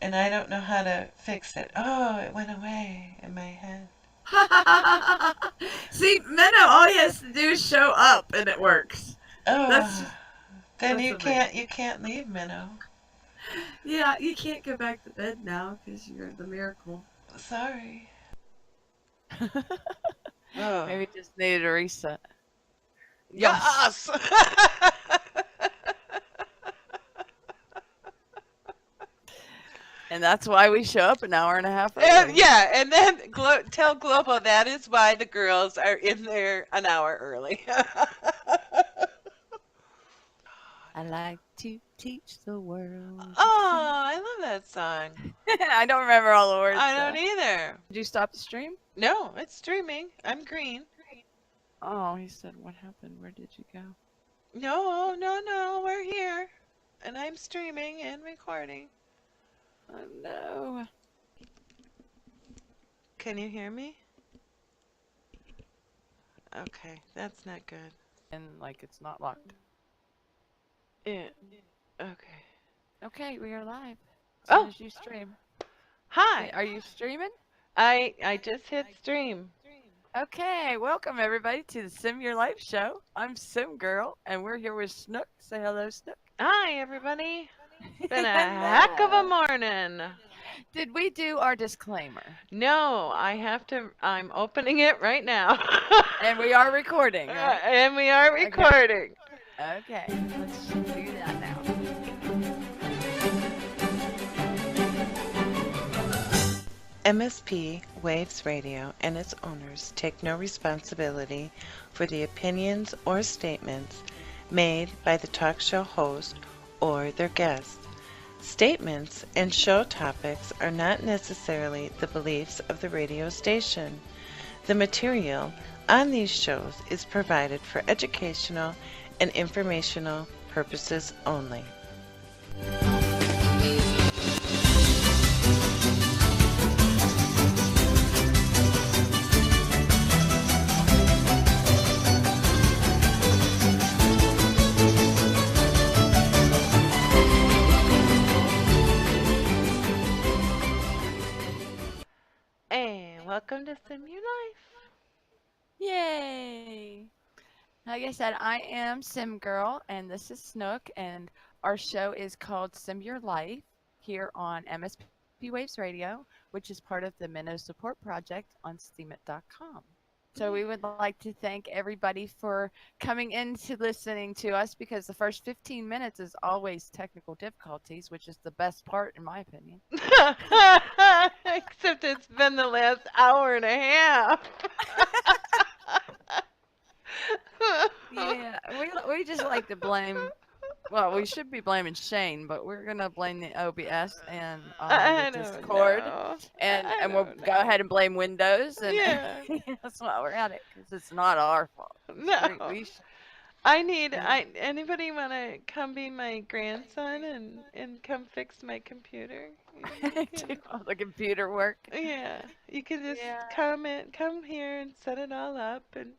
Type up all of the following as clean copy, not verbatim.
and I don't know how to fix it. Oh, it went away in my head. See, Menno, all he has to do is show up and it works. That's Oh, just, then that's amazing. you can't leave Minnow. Yeah, you can't go back to bed now because you're the miracle. Sorry. Oh. Maybe just needed a reset. Yes. Yes. And that's why we show up an hour and a half early. Yeah, and then tell Globo that is why the girls are in there an hour early. I like to teach the world to sing. Oh, I love that song. I don't remember all the words I don't though. either. Did you stop the stream? No, it's streaming. I'm green. Oh, he said, what happened? Where did you go? No, no, no, we're here. And I'm streaming and recording. Oh no. Can you hear me? Okay, that's not good. And like it's not locked. Yeah, okay. Okay, we are live. As soon Oh, as you stream. hi. Are you streaming? I just hit stream. Okay, welcome everybody to the Sim Your Life show. I'm Sim Girl, and we're here with Snook. Say hello, Snook. Hi, everybody. Been a heck of a Hello. morning. Did we do our disclaimer? No, I'm opening it right now. And we are recording, right? And we are Okay. recording. Okay, let's do that now. MSP Waves Radio and its owners take no responsibility for the opinions or statements made by the talk show host or their guests. Statements and show topics are not necessarily the beliefs of the radio station. The material on these shows is provided for educational and informational purposes only. And welcome to Sim Your Life. Yay! Like I said, I am Sim Girl, and this is Snook, and our show is called Sim Your Life here on MSP Waves Radio, which is part of the Minnow Support Project on Steemit.com. So we would like to thank everybody for coming in to listening to us because the first 15 minutes is always technical difficulties, which is the best part in my opinion. Except it's been the last hour and a half. Yeah, we just like to blame. Well, we should be blaming Shane, but we're gonna blame the OBS and the I don't Discord, know. and I we'll don't go know. ahead and blame Windows, and Yeah. that's why we're at it because it's not our fault. No. We should, Anybody want to come be my grandson and come fix my computer? You do can. all the computer work. Yeah. You can just Yeah, come here and set it all up and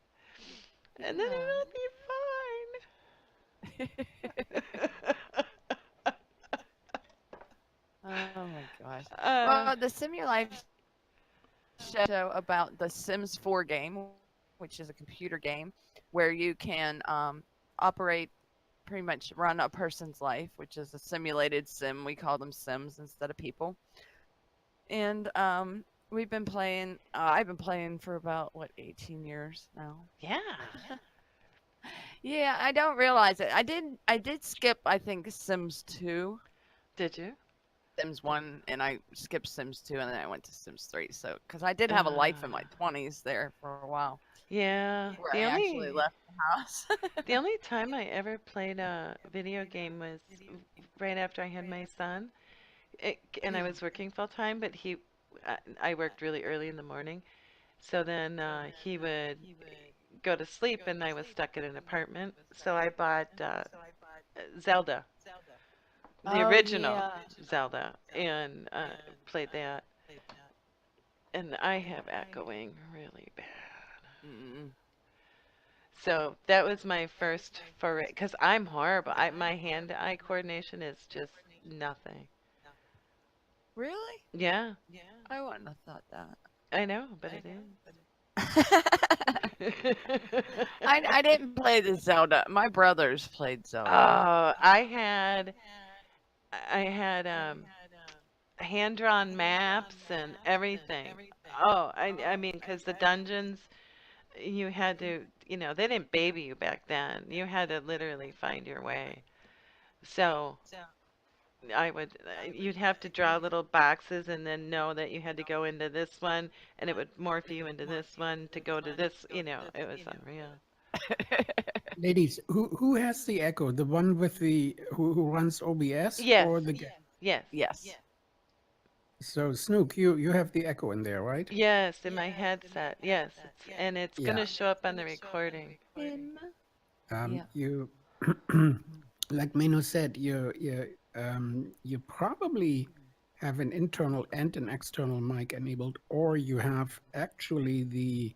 then yeah. it'll be fine. Oh my gosh. uh, Well, the Simulation show about the Sims 4 game, which is a computer game where you can operate, pretty much run a person's life, which is a simulated sim. We call them Sims instead of people. And we've been playing. I've been playing for about 18 years now. yeah. Yeah, I don't realize it. I did skip. I think Sims 2. Did you? Sims 1 and I skipped Sims 2 and then I went to Sims 3. So, because I did have a life in Uh, my 20s there for a while yeah. where I actually left the house. The only time I ever played a video game was right after I had my son. And I was working full time, but I worked really early in the morning. So then he would go to sleep, and I was stuck in an apartment. So I bought Zelda, the Oh, original yeah. Zelda, and played that. And I have echoing really bad. Mm. So that was my first foray, because I'm horrible. My hand-eye coordination is just nothing. Really? Yeah, I wouldn't have thought that. I know, but it is. I didn't play the Zelda. My brothers played Zelda. Oh, I had hand-drawn maps and everything. Oh, I mean, 'cause the dungeons you had to, they didn't baby you back then. You had to literally find your way. So you'd have to draw little boxes and then know that you had to go into this one and it would morph you into this one to go to this, it was unreal. Ladies, who has the Echo? The one with the who runs OBS Yes, or the guy? yes, Yes. So Snook, you have the Echo in there, right? yes, in my headset. Yes, and it's Yeah. gonna show up on the recording. Him. Yeah. You, like Mino said, you probably have an internal and an external mic enabled, or you have actually the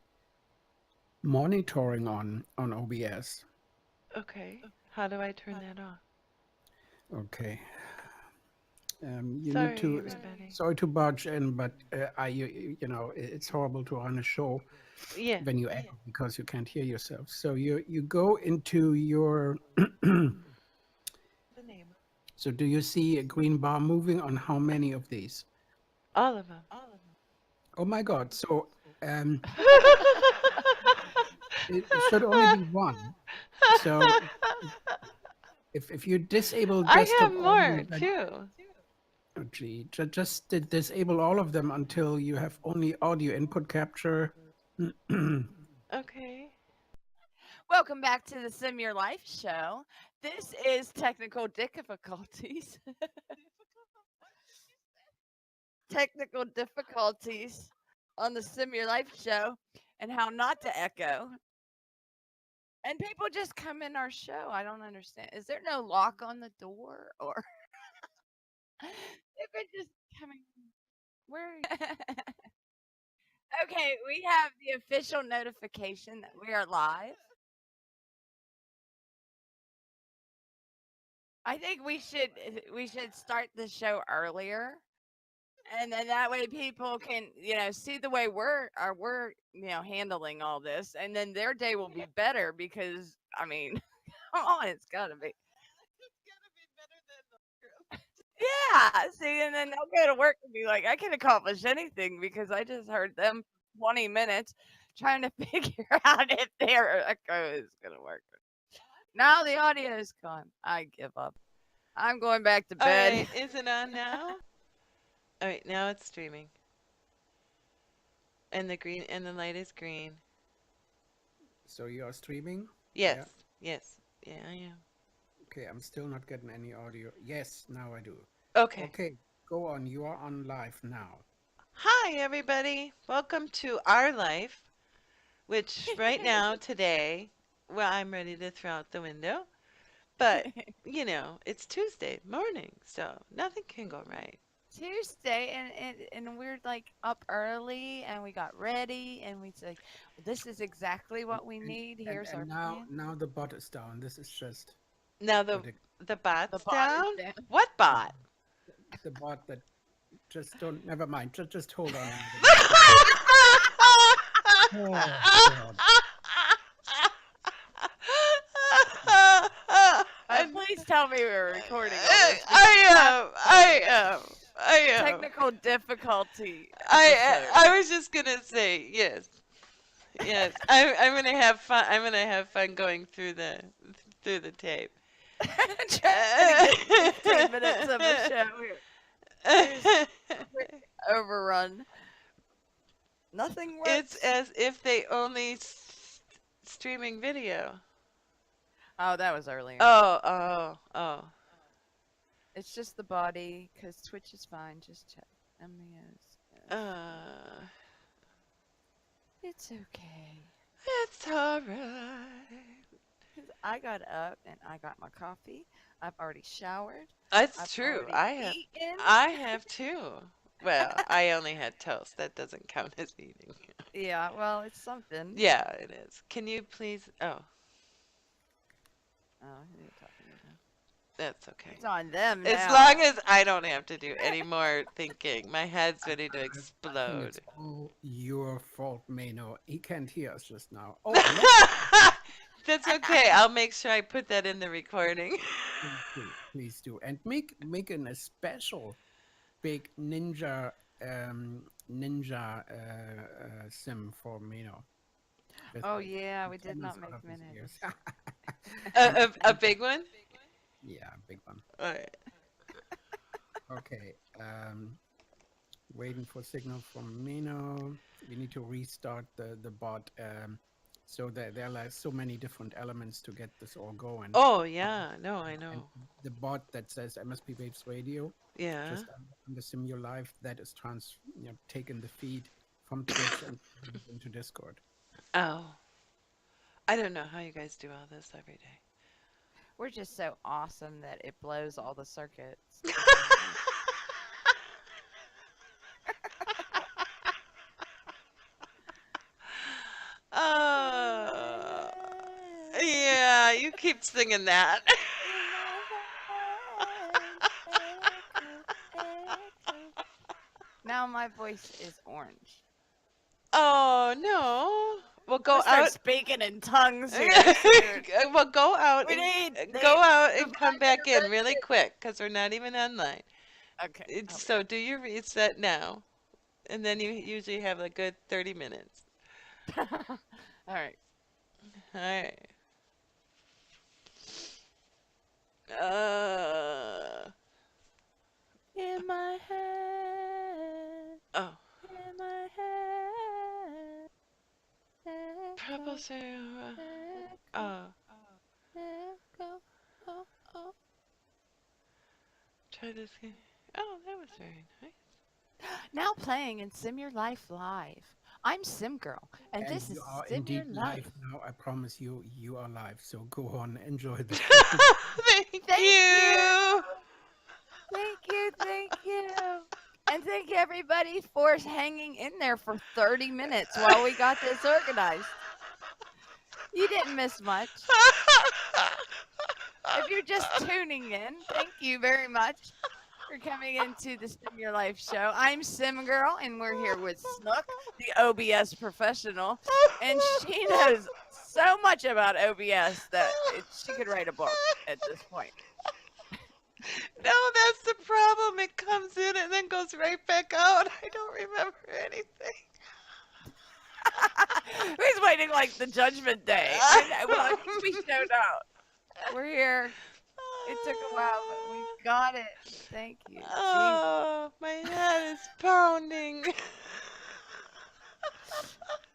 monitoring on OBS. Okay, how do I turn that off? Okay. You need Sorry, to. everybody. Sorry to barge in, but it's horrible to run a show Yeah. when you echo because you can't hear yourself. So you go into your. So do you see a green bar moving on how many of these? All of them. Oh my God! So um, it should only be one. So if you disable I have desktop audio, more too. oh gee, just disable all of them until you have only audio input capture. Okay. Welcome back to the Sim Your Life show. This is technical difficulties. Technical difficulties on the Sim Your Life show and how not to echo. And people just come in our show. I don't understand. Is there no lock on the door or they've been just coming? Where are you? Okay, we have the official notification that we are live. I think we should start the show earlier, and then that way people can see the way we're handling all this, and then their day will be better because I mean, come on, it's gotta be. Yeah, see, and then they'll go to work and be like, I can accomplish anything because I just heard them 20 minutes trying to figure out if their echo is gonna work. Now the audio is gone. I give up. I'm going back to All bed. right, is it on now? All right, now it's streaming. And the light is green. So you are streaming? Yes. Yeah. Yes. Yeah, I am. Okay, I'm still not getting any audio. Yes, now I do. Okay. Okay, go on. You are on live now. Hi, everybody. Welcome to Our Life, which right now, today, well, I'm ready to throw out the window. But, it's Tuesday morning, so nothing can go right. Tuesday, and we're like up early, and we got ready, and we said, well, "This is exactly And what we and need. and, Here's our and now plan." now the bot is down. This is just Now ridiculous. the The bot's bot is down? down. What The, bot? the bot that just don't. Never mind. Just hold on a minute. Oh God. And Please tell me we're recording all this because I that's am. I am. I am. technical difficulty I episode. I was just gonna say yes. Yes. I'm gonna have fun. I'm gonna have fun going through the tape. Trying to get 15 minutes of a show here. Here's quick overrun. Nothing It's works. as if they only streaming video. Oh, that was earlier. Oh, oh, oh. It's just the body because Twitch is fine. Just check. MEOs. Uh, It's okay. it's alright. 'Cause I got up and I got my coffee. I've already showered. That's I've true. already I have. eaten. I have too. Well, I only had toast. That doesn't count as eating. Yeah, well, it's something. Yeah, it is. Can you please? Oh, Oh, who are you talking to now? That's okay. It's on them As now. long as I don't have to do any more thinking, my head's ready to I think it's explode. all your fault, Mano. He can't hear us just now. Oh, let's That's okay. I'll make sure I put that in the recording. please do, please do, and make an a special big ninja sim for Mano with Oh like yeah, we did antennas not out make of his ears. minutes. and, A and big one? yeah, big one. All right. Okay. Waiting for signal from Mino. We need to restart the bot. So there are like so many different elements to get this all going. Oh, Um, yeah. No, I and know. the bot that says MSP Waves Radio, Yeah. just on the Simul Live, that is taking the feed from Twitch and into Discord. Oh, I don't know how you guys do all this every day. We're just so awesome that it blows all the circuits. That's all we need. Oh, yeah. You keep singing that. In my head, echo, echo. Now my voice is orange. Oh, no. Well, I'm go gonna start out. speaking in tongues here soon. Well, go out We and need go out the and divine come back in really intervention. quick because we're not even online. Okay, I'll be So do your reset now, and then you usually have a good 30 minutes. right. All right. All right. Uh, In my head, oh, in my head, purple echo, cereal. echo, Oh, echo. Oh, oh. try this again. Oh, that was very nice. Now playing in Sim Your Life Live. I'm Sim Girl, and And this you is are Sim Your indeed live Life. now. I promise you, you are live. So go on, enjoy the show. Thank Thank you. you. Thank you. Thank you. And thank everybody for hanging in there for 30 minutes while we got this organized. You didn't miss much. If you're just tuning in, thank you very much for coming into the Sim Your Life show. I'm Sim Girl, and we're here with Snook, the OBS professional, and she knows so much about OBS that she could write a book at this point. No, that's the problem. It comes in and then goes right back out. I don't remember anything. Who's waiting like the Judgment Day? I know. Well, at least we showed up. We're here. It took a while, but we got it. Thank you, Jesus. Oh, my head is pounding.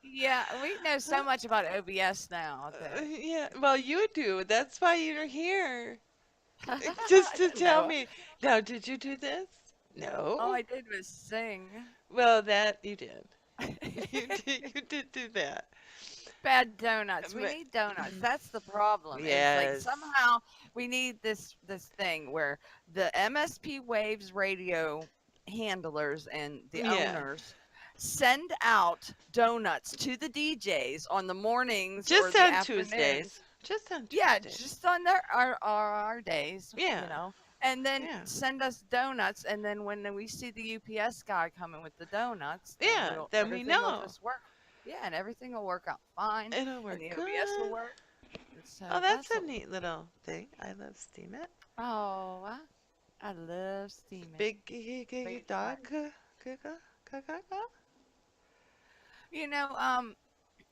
Yeah, we know so much about OBS now that Yeah, well, you do. That's why you're here. Just I to don't tell know. me. Now, did you do this? All No. I did was sing. Well, that you did. You did do that. Bad donuts. We But need donuts. That's the problem. Is like yes. somehow we need this thing where the MSP Waves radio handlers and the Yeah. owners send out donuts to the DJs on the mornings or Just the on afternoons. Tuesdays. Just on Yeah, Tuesdays. just on our days, Yeah. and then Yeah. send us donuts. And then when we see the UPS guy coming with the donuts, then Yeah. Then we everything will know. just work. Yeah, and everything will work out fine, It'll and work the OBS will good. work. And Oh, so that's that's a what. neat little thing. I love Steam It. Oh, I love steaming. Big Big dog. time. You know,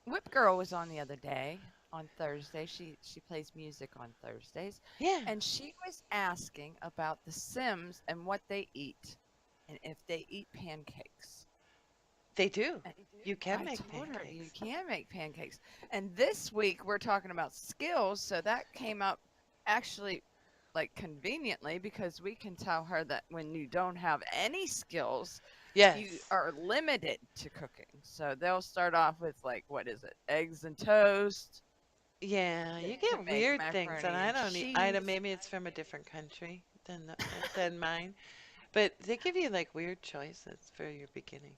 Whip Girl was on the other day on Thursday. She plays music on Thursdays, Yeah, and she was asking about the Sims and what they eat, and if they eat pancakes. they do. And You can I make told her you pancakes. can make pancakes. And this week we're talking about skills, so that came up actually like conveniently because we can tell her that when you don't have any skills, you Yes. are limited to cooking. So they'll start off with like what is it? Eggs and toast. Yeah, They you can get make weird things, and macaroni I and don't. I don't. cheese Maybe it's from a different country than mine, but they give you like weird choices for your beginning.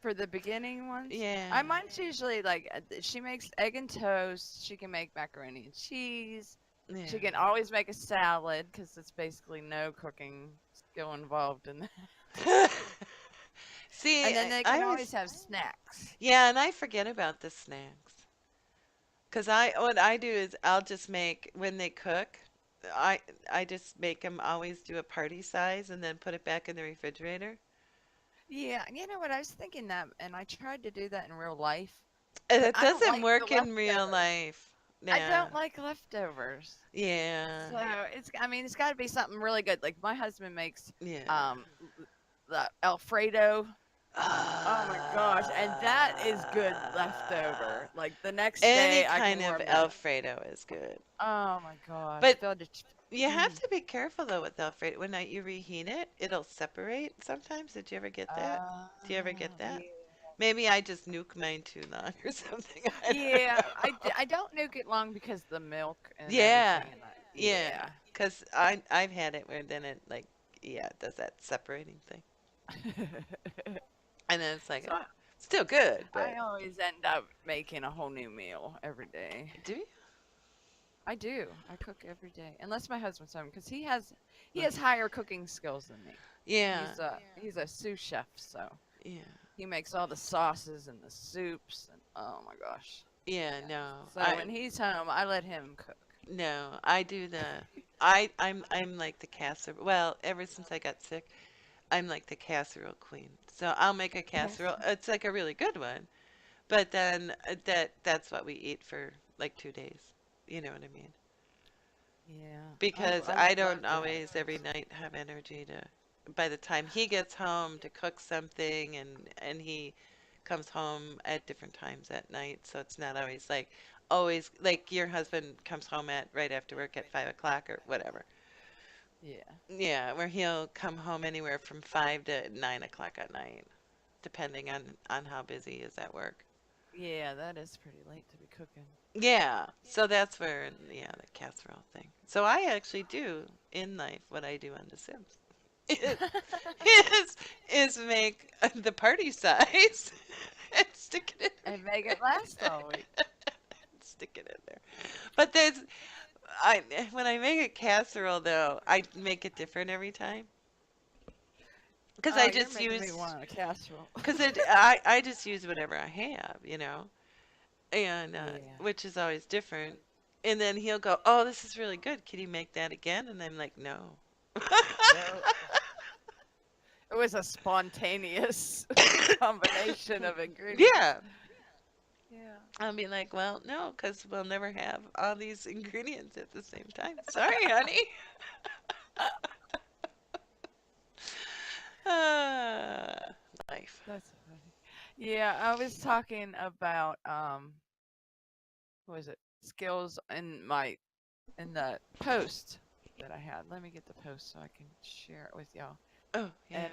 for the beginning ones. Yeah. I mine's usually like she makes egg and toast. She can make macaroni and cheese. She Yeah. can always make a salad because it's basically no cooking skill involved in that. See, And then they I can always, always have snacks. yeah, and I forget about the snacks. Cause what I do is I'll just make when they cook, I I just make them always do a party size and then put it back in the refrigerator. Yeah, you know what? I was thinking that, and I tried to do that in real life, And but it I don't doesn't like the work in real leftovers. life. I Yeah. don't like leftovers. Yeah. So I mean, it's got to be something really good. Like my husband makes Yeah. um the Alfredo. Oh my gosh, and that is good Ah. leftover. Like the next Any day, I can kind of warm that. Alfredo is good. Oh my gosh, But filled it. you have Mm. to be careful though with Alfredo. When you reheat it, it'll separate sometimes. Did you ever get that? Do you ever get that? Yeah. Maybe I just nuke mine too long or something. I don't Yeah, know. I don't nuke it long because the milk and Yeah. everything. And that. Yeah. Yeah. 'Cause I've had it where then it like yeah, it does that separating thing. And then it's like, So still good, I but always end up making a whole new meal every day. do you? I do. I cook every day, unless my husband's home, because he Like, has higher cooking skills than me. yeah. He's a sous chef, so Yeah. he makes all the sauces and the soups and oh my gosh. Yeah, Yeah. no. So when he's home, I let him cook. I do I'm like the casserole. Well, ever since I got sick, I'm like the casserole queen. So I'll make a Yes. casserole. It's like a really good one. But then that's what we eat for like 2 days. You know what I mean? Yeah. Because I I love don't to have always every those. night have energy to by the time he gets home to cook something and he comes home at different times at night, so it's not always like your husband comes home at right after work at 5 o'clock or whatever. Yeah. Yeah, where he'll come home anywhere from 5 to 9 o'clock at night, depending on how busy he is at work. Yeah, that is pretty late to be cooking. Yeah, so that's where yeah the casserole thing. So I actually do in life what I do on The Sims. is is make the party size and stick it And make it last all week. stick it in there. But I when I make a casserole though, I make it different every time because Oh, I you're just making me use want a casserole. I just use whatever I have, and Yeah. which is always different. And then he'll go, "Oh, this is really good. Can you make that again?" And I'm like, "No." No, it was a spontaneous combination of ingredients. Yeah, Yeah. I'll be like, well, no, because we'll never have all these ingredients at the same time. Sorry, honey. Ah, life. That's funny. Yeah, I was talking about what was it? Skills in the post that I had. Let me get the post so I can share it with y'all. Oh, yeah.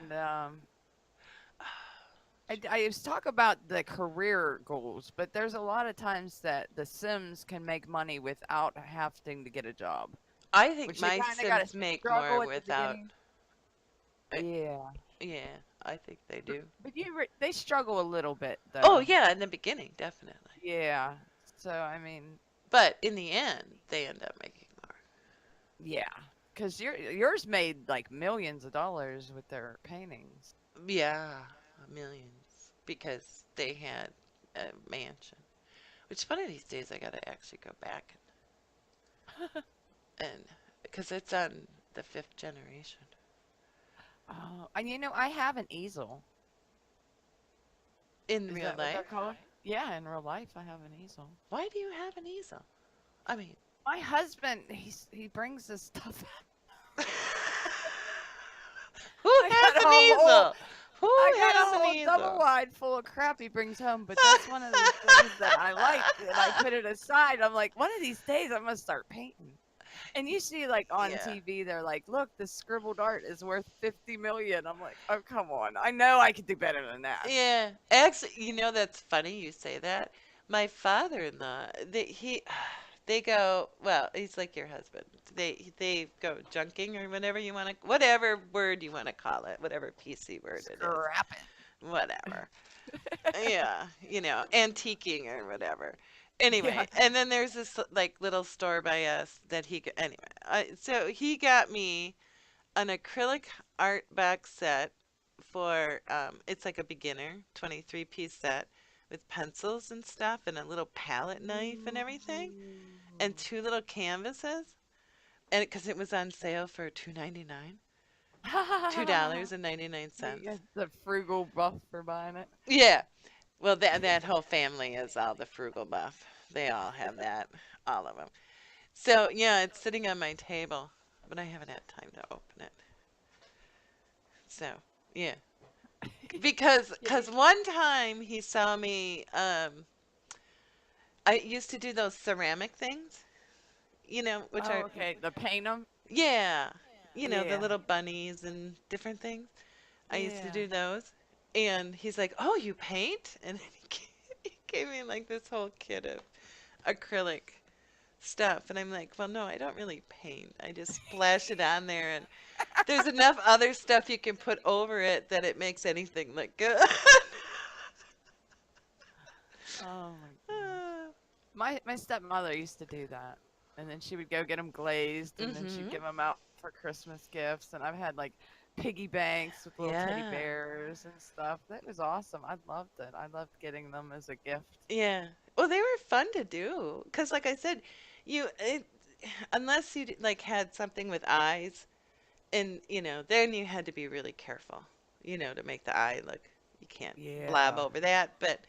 And I was talk about the career goals, but there's a lot of times that the Sims can make money without having to get a job, I think which they my kind of got to Sims make more struggle at the without. beginning. uh, Yeah, Yeah, I think they do. but they struggle a little bit Oh, though. yeah, in the beginning, definitely. Yeah. So I mean, But in the end, they end up making more. yeah, because yours made like millions of dollars with their paintings. Yeah, millions. Because they had a mansion. Which one of these days I gotta actually go back and because it's on the fifth generation. Oh, and I have an easel. In Is real that what they're life? called? Yeah, in real life, I have an easel. Why do you have an easel? I mean, My husband, he brings this stuff. who I got has a an whole easel? Who I got has a an whole double easel? wide full of crap he brings home, but that's one of the things that I like, and I put it aside. I'm like, one of these days I'm gonna start painting. And you see, like on Yeah. TV, they're like, "Look, this scribbled art is worth 50 million." I'm like, "Oh, come on! I know I could do better than that." Yeah. Actually, that's funny you say that. My father-in-law, they go, well, he's like your husband. They go junking or whatever word you want to call it, whatever PC word it is. Scrap it. Whatever. Yeah, antiquing or whatever. Anyway, Yeah. and then there's this like little store by us that anyway. So he got me an acrylic art box set for it's like a beginner 23-piece set with pencils and stuff and a little palette knife and everything and Ooh. two little canvases and because it was on sale for $2.99, You $2.99. got the frugal buff for buying it. Yeah. Well, that whole family is all the frugal buff. They all have that, all of them. So yeah, it's sitting on my table, but I haven't had time to open it. So yeah, because Yeah. one time he saw me. I used to do those ceramic things, which Oh, are okay. The paint them. yeah, the Yeah. little bunnies and different things. I used to Yeah. do those, and he's like, "Oh, you paint?" And he gave me like this whole kit of acrylic stuff, and I'm like, "Well, no, I don't really paint. I just splash it on there, and there's enough other stuff you can put over it that it makes anything look good." Oh my gosh. My stepmother used to do that, and then she would go get them glazed, and then she'd Mm-hmm. give them out for Christmas gifts. And I've had like piggy banks with little teddy Yeah. bears and stuff. That was awesome. I loved it. I loved getting them as a gift. Yeah. Well, they were fun to do because, like I said, unless you like had something with eyes, and then you had to be really careful, to make the eye look. You can't blab Yeah. over that. But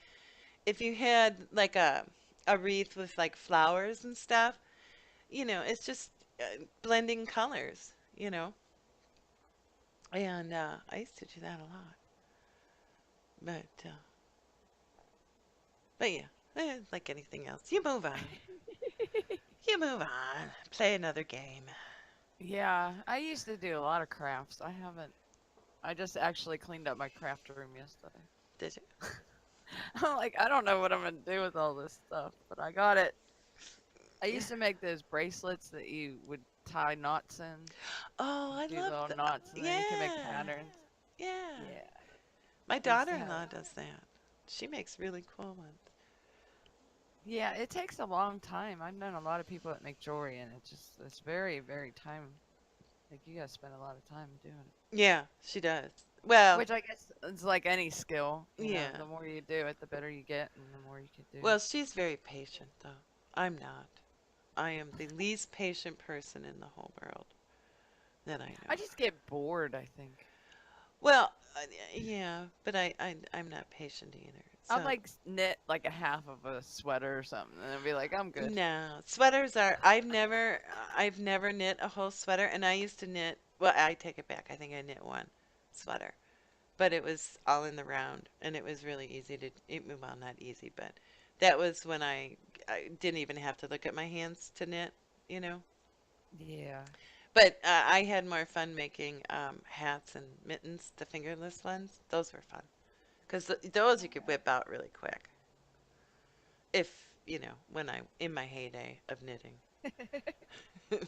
if you had like a wreath with like flowers and stuff, it's just blending colors, and I used to do that a lot. But yeah, like anything else, you move on. You move on. Play another game. Yeah, I used to do a lot of crafts. I haven't. I just actually cleaned up my craft room yesterday. Did you? I'm like, I don't know what I'm gonna do with all this stuff, but I got it. I Yeah. used to make those bracelets that you would tie knots in, Oh, I do love little the. knots, and then you can make Yeah. patterns. Yeah. Yeah, My I used to have. daughter-in-law does that. She makes really cool ones. Yeah, it takes a long time. I've known a lot of people that make jewelry, and it's very, very time. Like you gotta spend a lot of time doing it. Yeah, she does. Well, Which I guess is like any skill. yeah. The more you do it, the better you get, and the more you can do. Well, she's very patient, though. I'm not. I am the least patient person in the whole world that I I know. just get bored, I think. Well, yeah, but I'm not patient either. I'll So like knit like a half of a sweater or something, and then be like, I'm good. no, sweaters are. I've never knit a whole sweater, and I used to knit. Well, I take it back. I think I knit one sweater, but it was all in the round, and it was really easy to. Well, not easy, but that was when I didn't even have to look at my hands to knit, you know. Yeah. But I had more fun making hats and mittens, the fingerless ones. Those were fun because those you could whip out really quick. If when I in my heyday of knitting.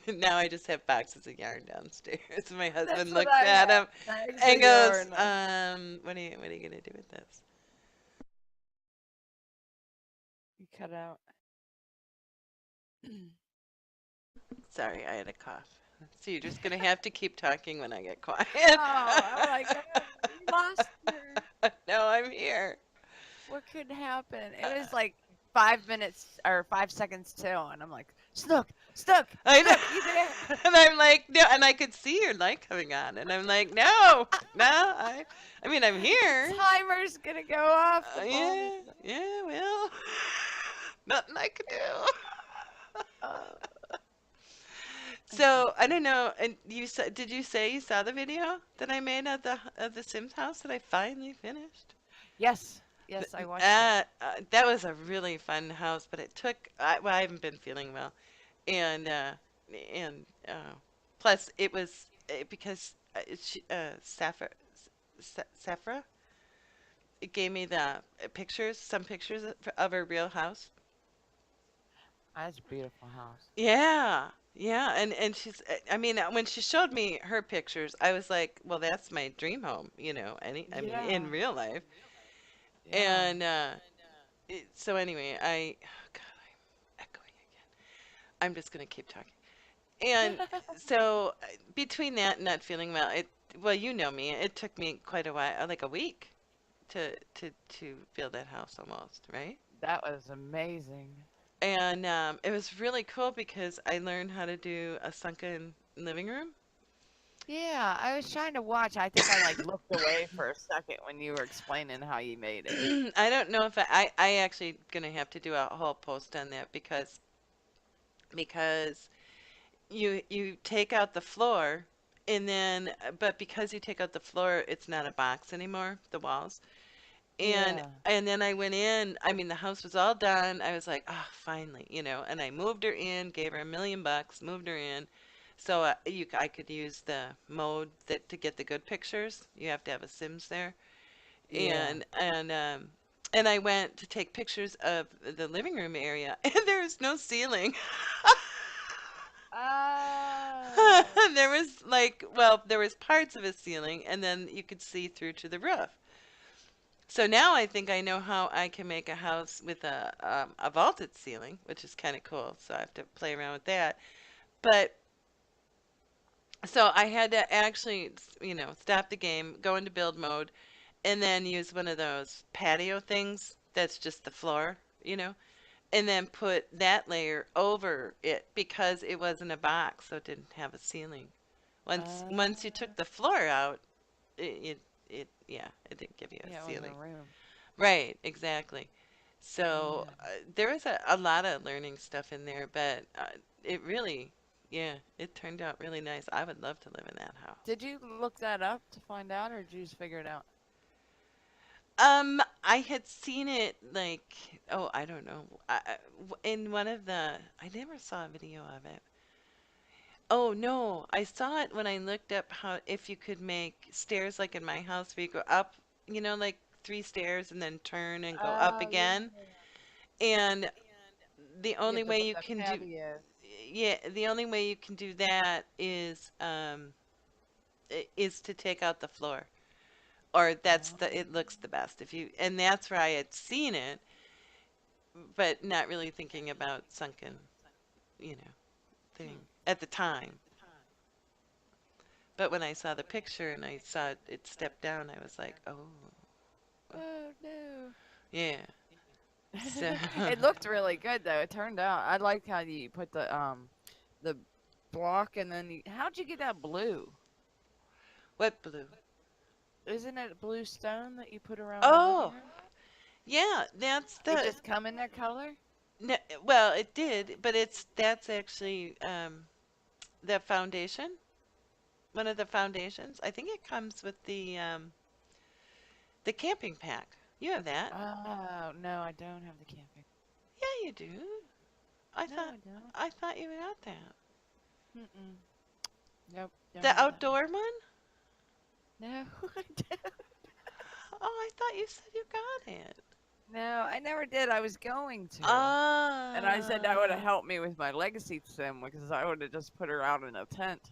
Now I just have boxes of yarn downstairs. My That's husband what looks I at have. them Bags of and goes, yarn. what are you gonna do with this? You cut out. Sorry, I had a cough. So you're just gonna have to keep talking when I get quiet. Oh, I'm like, we lost her. No, I'm here. What could happen? It was like 5 minutes or 5 seconds till, and I'm like, Snook, Snook, I know. Snook, you there? And I'm like, no, and I could see your light coming on, and I'm like, no, no, I mean, I'm The here. timer's gonna go off. The phone is. Yeah, yeah, well, nothing I could do. Uh, that's so So I don't funny. know. And did you say you saw the video that I made of the Sims house that I finally finished? Yes, Th- yes, I watched it. that was a really fun house, but it took. Well, I haven't been feeling well, and plus it was because Safra, it gave me the some pictures of her real house. That's a beautiful house. Yeah, yeah, and I mean, when she showed me her pictures, I was like, well, that's my dream home, I mean, in Yeah, real life. yeah. And so anyway, oh God, I'm just gonna keep talking. And so between that and not feeling well, well, you know me, it took me quite a while, like a week, to build that house almost, right? That was amazing. And it was really cool because I learned how to do a sunken living room. Yeah, I was trying to watch. I think I like looked away for a second when you were explaining how you made it. I don't know if I actually gonna have to do a whole post on that because you take out the floor and then but because you take out the floor, it's not a box anymore, the walls. And Yeah. and then I went in, I mean the house was all done. I was like, "Oh, finally," and I moved her in, gave her $1 million, moved her in. So I could use the mode that to get the good pictures. You have to have a Sims there. Yeah. And I went to take pictures of the living room area and there was no ceiling. Oh. There was like, well, there was parts of a ceiling and then you could see through to the roof. So now I think I know how I can make a house with a vaulted ceiling, which is kind of cool. So I have to play around with that. But so I had to actually, stop the game, go into build mode, and then use one of those patio things that's just the floor, you know, and then put that layer over it because it wasn't a box, so it didn't have a ceiling. Once you took Uh, the floor out, yeah, it didn't give you a yeah, it wasn't a ceiling. room. Right, exactly. So Yeah. there was a lot of learning stuff in there, but it really, yeah, it turned out really nice. I would love to live in that house. Did you look that up to find out, or did you just figure it out? I had seen it like, oh, I don't know, in one of I never saw a video of it. Oh no, I saw it when I looked up how if you could make stairs like in my house where you go up, like 3 stairs and then turn and go up Oh, yeah. again. And the You only have to way put you the can do, patio. yeah, the only way you can do that is to take out the floor. Or that's Oh. it looks the best if you, and that's where I had seen it, but not really thinking about sunken, you know, thing Hmm. at the time. But when I saw the picture and I saw it step down, I was like, oh, Oh no. yeah. So, It looked really good though. It turned out. I liked how you put the block and then how'd you get that blue? what blue? Isn't it blue stone that you put around the living Oh, room? yeah, that's It the, just come in that color? no, well, it did, but that's actually the foundation, one of the foundations. I think it comes with the camping pack. You have that. Oh no, I don't have the camping. Yeah, you do. I No, thought I don't. I thought you got that. Mm-mm. Nope, don't The have that one. outdoor one? No, I don't. Oh, I thought you said you got it. No, I never did. I was going to. And I said that would have Ah. helped me with my legacy sim because I would have just put her out in a tent.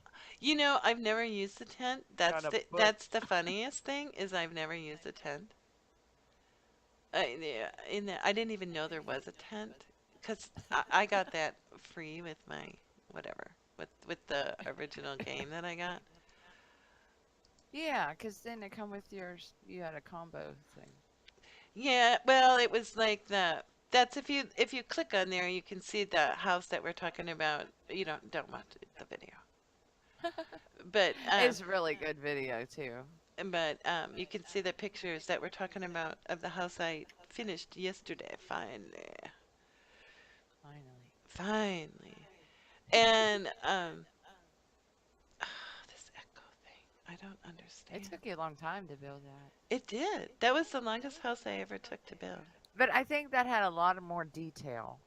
I've never used the tent. Got a book. That's the funniest thing is I've never used a tent. Yeah, I didn't even know there was a tent because I got that free with my whatever with the original game that I got. Yeah, because then it come with yours. You had a combo thing. Yeah, well, it was like that's if you click on there, you can see the house that we're talking about. You don't watch the video, but It's really good video too. you can see the pictures that we're talking about of the house I finished yesterday. Finally, Finally. finally, and this echo thing, I don't It understand. took you a long time to build that. It did. That was the longest house I ever took to build. But I think that had a lot of more detail.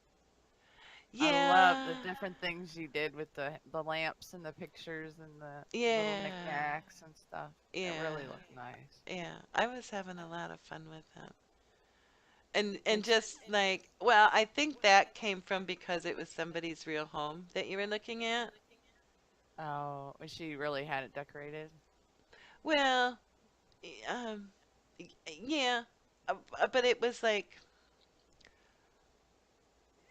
I love the Yeah, different things you did with the lamps and the pictures and the little yeah, knickknacks and stuff. It yeah. really looked nice. Yeah, I was having a lot of fun with them. And It's just like, well, I think that came from because it was somebody's real home that you were looking at. oh, she really had it decorated. Well, um, yeah, but it was like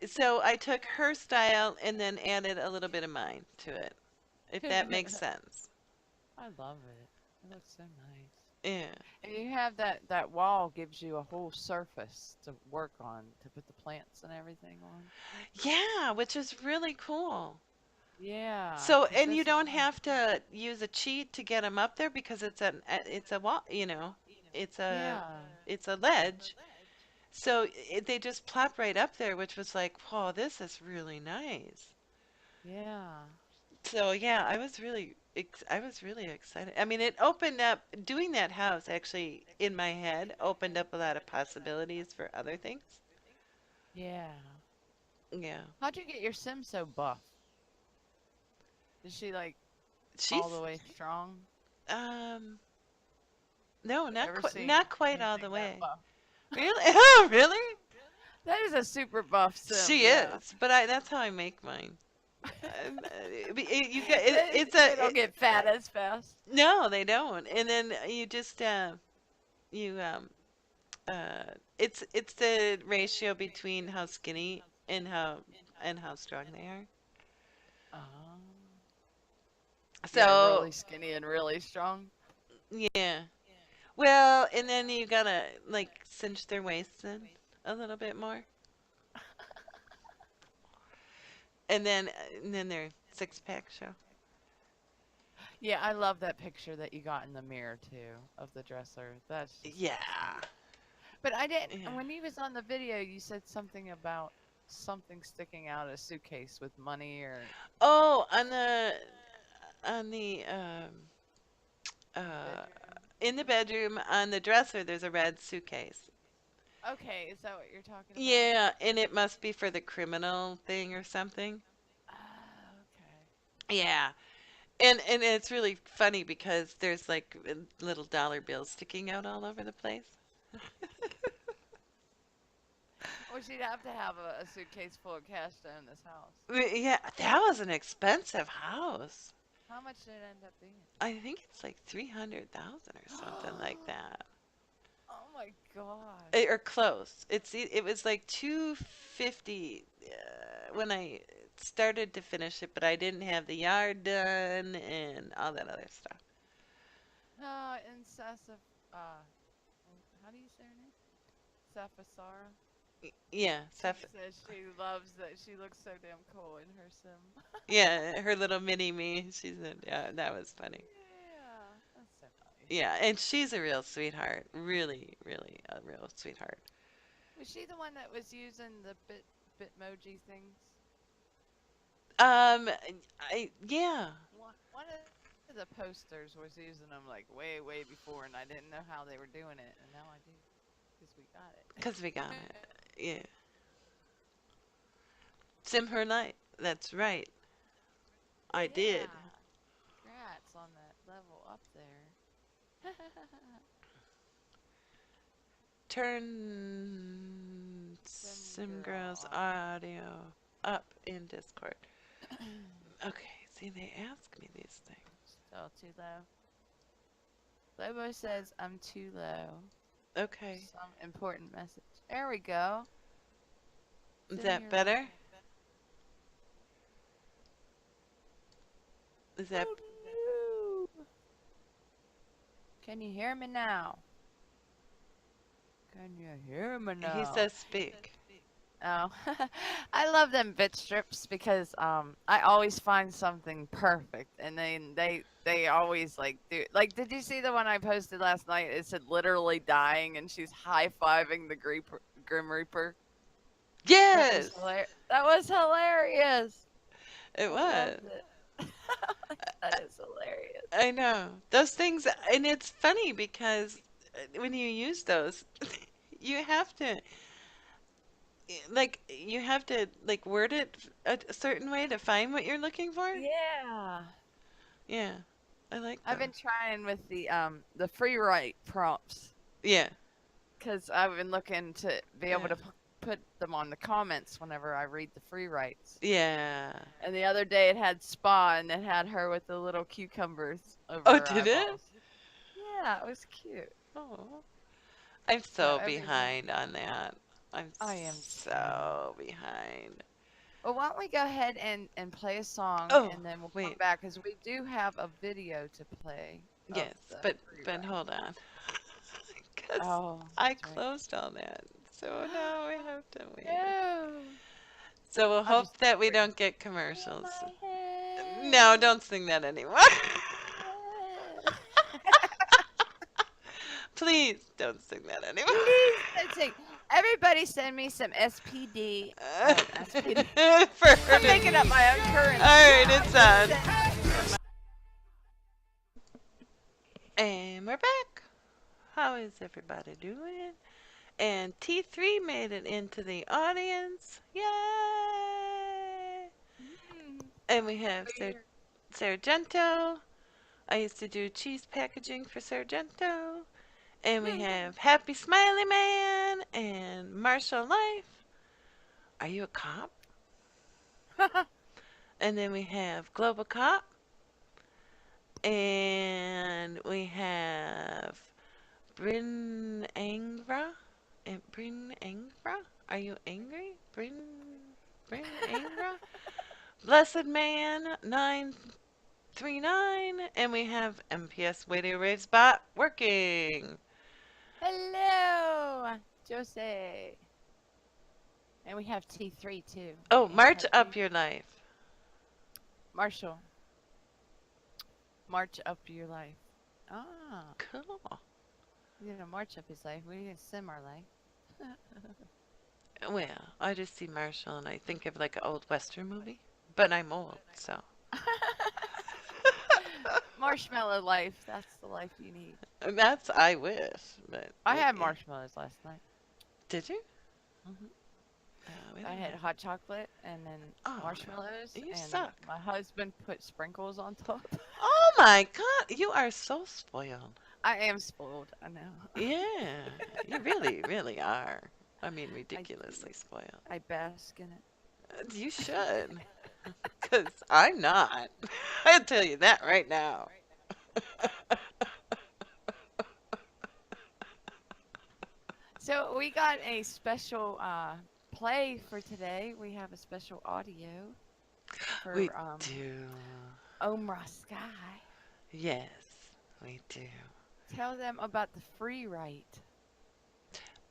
So I took her style and then added a little bit of mine to it, if that makes sense. I love it. It looks so nice. Yeah. And you have that wall gives you a whole surface to work on to put the plants and everything on. Yeah, which is really cool. Yeah, So, 'cause and you this is don't have to use a cheat to get them up there because it's a wall, it's a yeah. it's a ledge. So they just plop right up there, which was like, whoa, this is really nice. Yeah. So yeah, I was really excited. I mean, it opened up doing that house actually in my head opened up a lot of possibilities for other things. Yeah. Yeah. How'd you get your sim so buff? Is she like all the She's way strong? um no, Ever seen not quite all anything the that way. buff? Really? Oh, really? That is a super buff sim, She yeah. is, but that's how I make mine. You get it, They don't get fat as fast. no, they don't. And then you just you it's the ratio between how skinny and how strong they are. Oh. You're So, really skinny and really strong. yeah. Well, and then you gotta like cinch their waists in a little bit more. And then their six pack show. Yeah, I love that picture that you got in the mirror too of the dresser. That's just awesome. Yeah. But I didn't. Yeah. When he was on the video, you said something about something sticking out of a suitcase with money or Oh, on the uh bedroom. in the bedroom on the dresser there's a red suitcase. Okay, is that what you're talking about? Yeah, and it must be for the criminal thing or something. Oh, okay. Yeah. And it's really funny because there's like little dollar bills sticking out all over the place. Well, she'd have to have a suitcase full of cash to own this house. Yeah, that was an expensive house. How much did it end up being? I think it's like 300,000 or something like that. Oh my gosh. Or close. It was like 250 when I started to finish it, but I didn't have the yard done and all that other stuff. Incessive. Uh, how do you say her name? Saphasara. Yeah, She stuff. says she loves that she looks so damn cool in her sim. Yeah, her little mini me. She said, yeah, that was funny. Yeah, that's so nice. Yeah, and she's a real sweetheart. Really, really a real sweetheart. Was she the one that was using the Bitmoji things? Um, yeah. One of the posters was using them like way before, and I didn't know how they were doing it, and now I do because we got Because we got it. it. Yeah. Sim her light. That's right. I did. Yeah. Congrats on that level up there. Turn Sim Sim girl Girl's audio. audio up in Discord. Okay, see, they ask me these things. Still too low. Lobo says I'm too low. Okay. Some important message. There we go. Is Sim that your life. better? Is that. Oh no! Can you hear me now? Can you hear me He now? says speak. Oh, I love them bit strips because I always find something perfect, and then they always like do like. Did you see the one I posted last night? It said literally dying, and she's high fiving the Grim Reaper. Yes! That was hilarious. It I was. loved it. That is hilarious. I know. Those things, and it's funny because when you use those, you have to you have to like word it a certain way to find what you're looking for. Yeah. Yeah, I like I've those. been trying with the free write prompts Yeah, because I've been looking to be able yeah, to put them on the comments whenever I read the free writes. yeah. And the other day it had Spa and it had her with the little cucumbers over Oh, her did it? eyeballs. Yeah, it was cute. Oh, I'm So so every day. behind on that. I'm I am too. so behind. Well, why don't we go ahead and play a song Oh, and then we'll come wait. back because we do have a video to play of Yes, the free but ride. hold on. Because Oh, I that's right. closed all that. So now we have to wait. No. So we'll I'll hope just that we break don't get on commercials. my No, head. don't sing that anymore. head. Please don't sing that anymore. Please don't sing. Everybody send me some SPD. SPD. For her I'm to. making up my own currency Alright, now. it's Just on. send me some. And we're back. How is everybody doing? And T3 made it into the audience. Yay! Mm, And we have weird. Sargento. I used to do cheese packaging for Sargento. And we have Happy Smiley Man and Marshall Life. Are you a cop? And then we have Global Cop. And we have Bryn Angra. And Bryn Angra? Are you angry? Bryn Angra? Blessed Man 939. And we have MPS Radio Waves Bot working. Hello, Jose. And we have T3 too. Oh, We March have Up T. Your Life. Marshall, march up your life. Ah, Cool. you know, march up his life. We need to sim our life. Well, I just see Marshall and I think of like an old Western movie. But I'm old, so. Marshmallow life. That's the life you need. That's I wish, but I had yeah. marshmallows last night. Did you? Hmm We I don't had have. hot chocolate and then Oh marshmallows, no, you and suck. my husband put sprinkles on top. Oh my God, you are so spoiled. I am spoiled. I know. Yeah, you really, really are. I mean, I do. ridiculously spoiled. I bask in it. You should, because I'm not. I'll tell you that right now. So we got a special play for today. We have a special audio We for do. Omra Sky. Yes, we do. Tell them about the free write.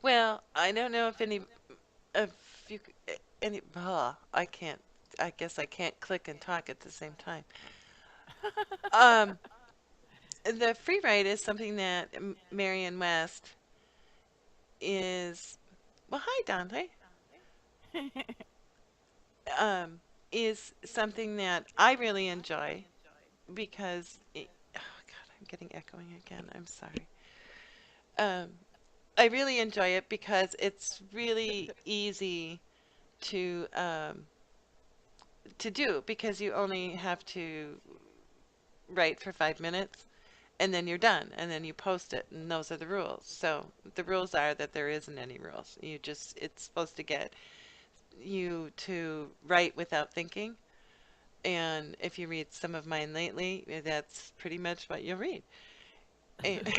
Well, I don't know if you, any, I can't, I guess I can't click and talk at the same time. Um, the free write is something that Marion West is, well, hi Dante, um, is something that I really enjoy because, oh God, I'm getting echoing again. I'm sorry. Um, I really enjoy it because it's really easy to do because you only have to write for 5 minutes and then you're done and then you post it and those are the rules. So the rules are that there isn't any rules. It's supposed to get you to write without thinking. And if you read some of mine lately, that's pretty much what you'll read. And,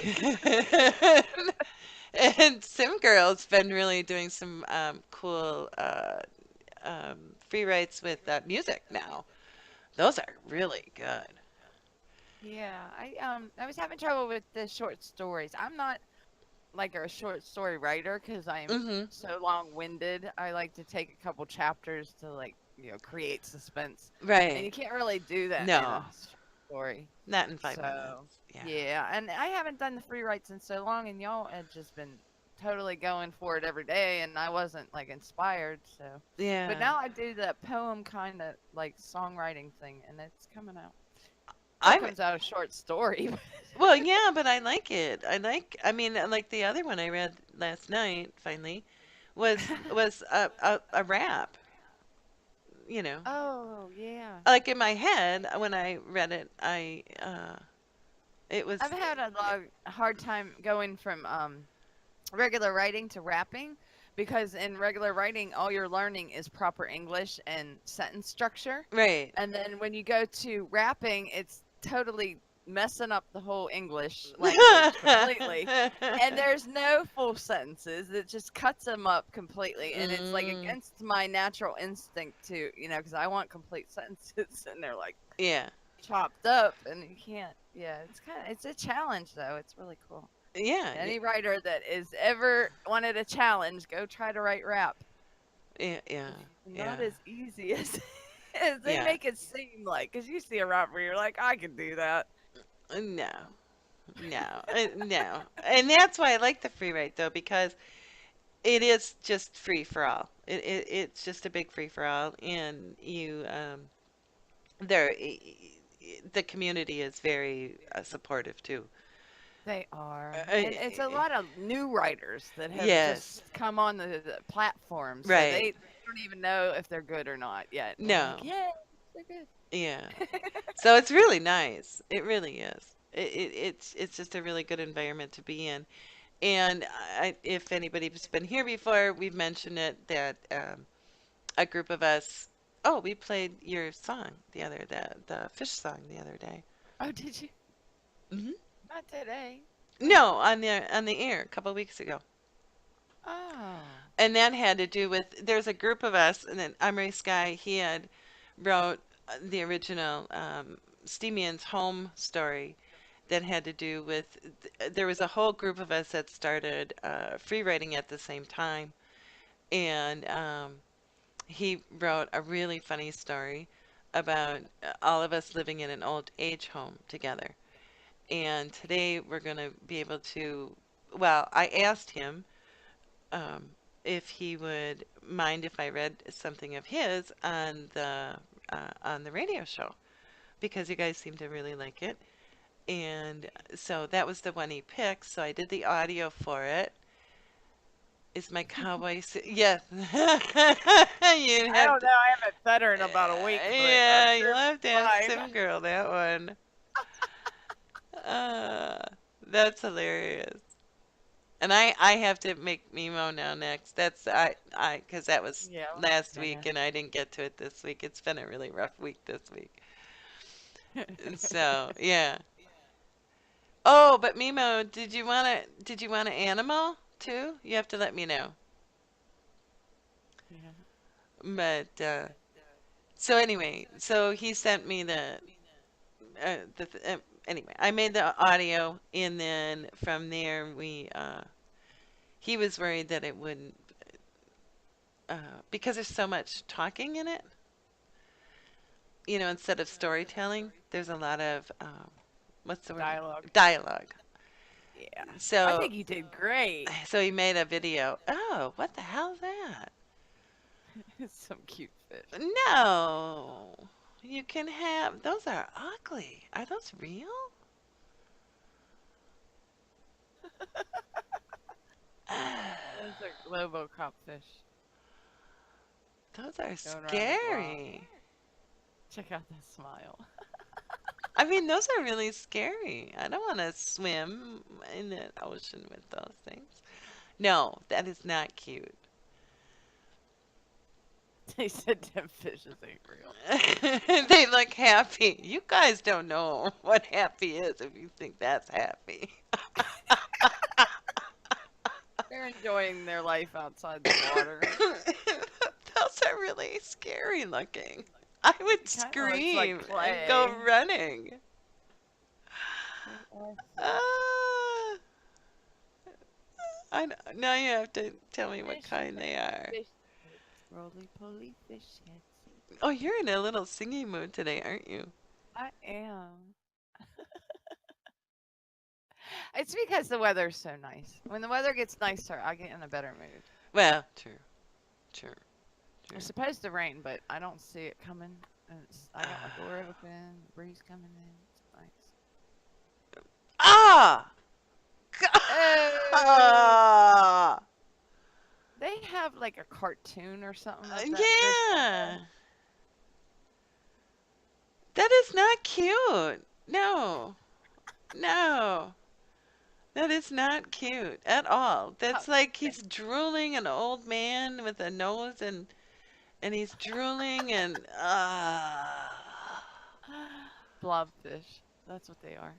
and Sim Girl's been really doing some cool free writes with music now. Those are really good. Yeah, I was having trouble with the short stories. I'm not like a short story writer because I'm Mm-hmm. so long-winded. I like to take a couple chapters to create suspense, and Right. you can't really do that in No, a short story. not in 5 minutes. So Yeah. yeah, and I haven't done the free writes in so long, and y'all had just been totally going for it every day, and I wasn't like inspired. So, but Yeah. now I do that poem kind of like songwriting thing, and it's coming out. Still I'm comes out a short story. well, yeah, but I like it. I mean, like the other one I read last night, finally, was a rap, you know. Oh yeah. Like in my head when I read it, it was I've had a hard time going from regular writing to rapping because in regular writing all you're learning is proper English and sentence structure. right. And then when you go to rapping, it's totally messing up the whole English language completely. And there's no full sentences. It just cuts them up completely. And it's like Mm, against my natural instinct to, because I want complete sentences and they're like yeah. chopped up and you can't. Yeah, it's a challenge though. It's really cool. Yeah. Any writer that is ever wanted a challenge, go try to write rap. Yeah. Yeah. It's not Yeah. as easy as, as they Yeah. make it seem like. Because you see a rapper, you're like, I can do that. No. No. No. And that's why I like the free write though, because it is just free for all. It's just a big free for all, and there, the community is very supportive too. They are. Uh, uh, And it's a lot of new writers that have yes. just come on the platform. So Right. they don't even know if they're good or not yet. And we're like, No. yeah, they're good. Yeah. So it's really nice. It really is. It's just a really good environment to be in. And if anybody's been here before, we've mentioned it that a group of us. Oh, we played your song the fish song the other day. Oh, did you? Hmm. Not today. When? No, on the air a couple weeks ago. Oh. And that had to do with there's a group of us, and then Emery Sky he had wrote the original Steamian's home story that had to do with there was a whole group of us that started free writing at the same time, and he wrote a really funny story about all of us living in an old age home together. And today we're going to be able to, well, I asked him um, if he would mind if I read something of his on the radio show because you guys seem to really like it. And so that was the one he picked. So I did the audio for it. Is my cowboy? Yes. You'd I have don't to. know. I haven't fed her in about a week, but I'm Yeah, sure you'll have it's to ask fine. Sim Girl that one. Uh, that's hilarious. And I have to make Mimo now next. That's because that was Yeah. last Yeah. week and I didn't get to it this week. It's been a really rough week this week. So yeah. Oh, but Mimo, did you want an animal too? You have to let me know. Yeah. But so anyway, so he sent me anyway. I made the audio and then from there we he was worried that it wouldn't because there's so much talking in it. Instead of storytelling, there's a lot of what's the word? Dialogue. Dialogue. Yeah. I So, think you did great. so he made a video. Oh, what the hell is that? Some cute fish. No, you can have. Those are ugly. Are those real? Those are global copfish. Those are Going around the block. scary. Check out that smile. I mean, those are really scary. I don't want to swim in the ocean with those things. No, that is not cute. They said them fishes ain't real. They look happy. You guys don't know what happy is if you think that's happy. They're enjoying their life outside the water. Those are really scary looking. I would It kind of looks like scream and go clay. running. They are fish. Ah, now you have to tell me what Fish kind they are. Fish heads. Roly poly fish heads. Oh, you're in a little singing mood today, aren't you? I am. It's because the weather's so nice. When the weather gets nicer, I get in a better mood. Well, true, true, true. It's supposed to rain, but I don't see it coming. And I got my door open, the breeze coming in. It's nice. Ah! Oh, Ah! they have like a cartoon or something of that fish Yeah, somewhere. that is not cute. No, no, that is not cute at all. Oh, That's like he's drooling an old man with a nose and he's drooling and blobfish. That's what they are.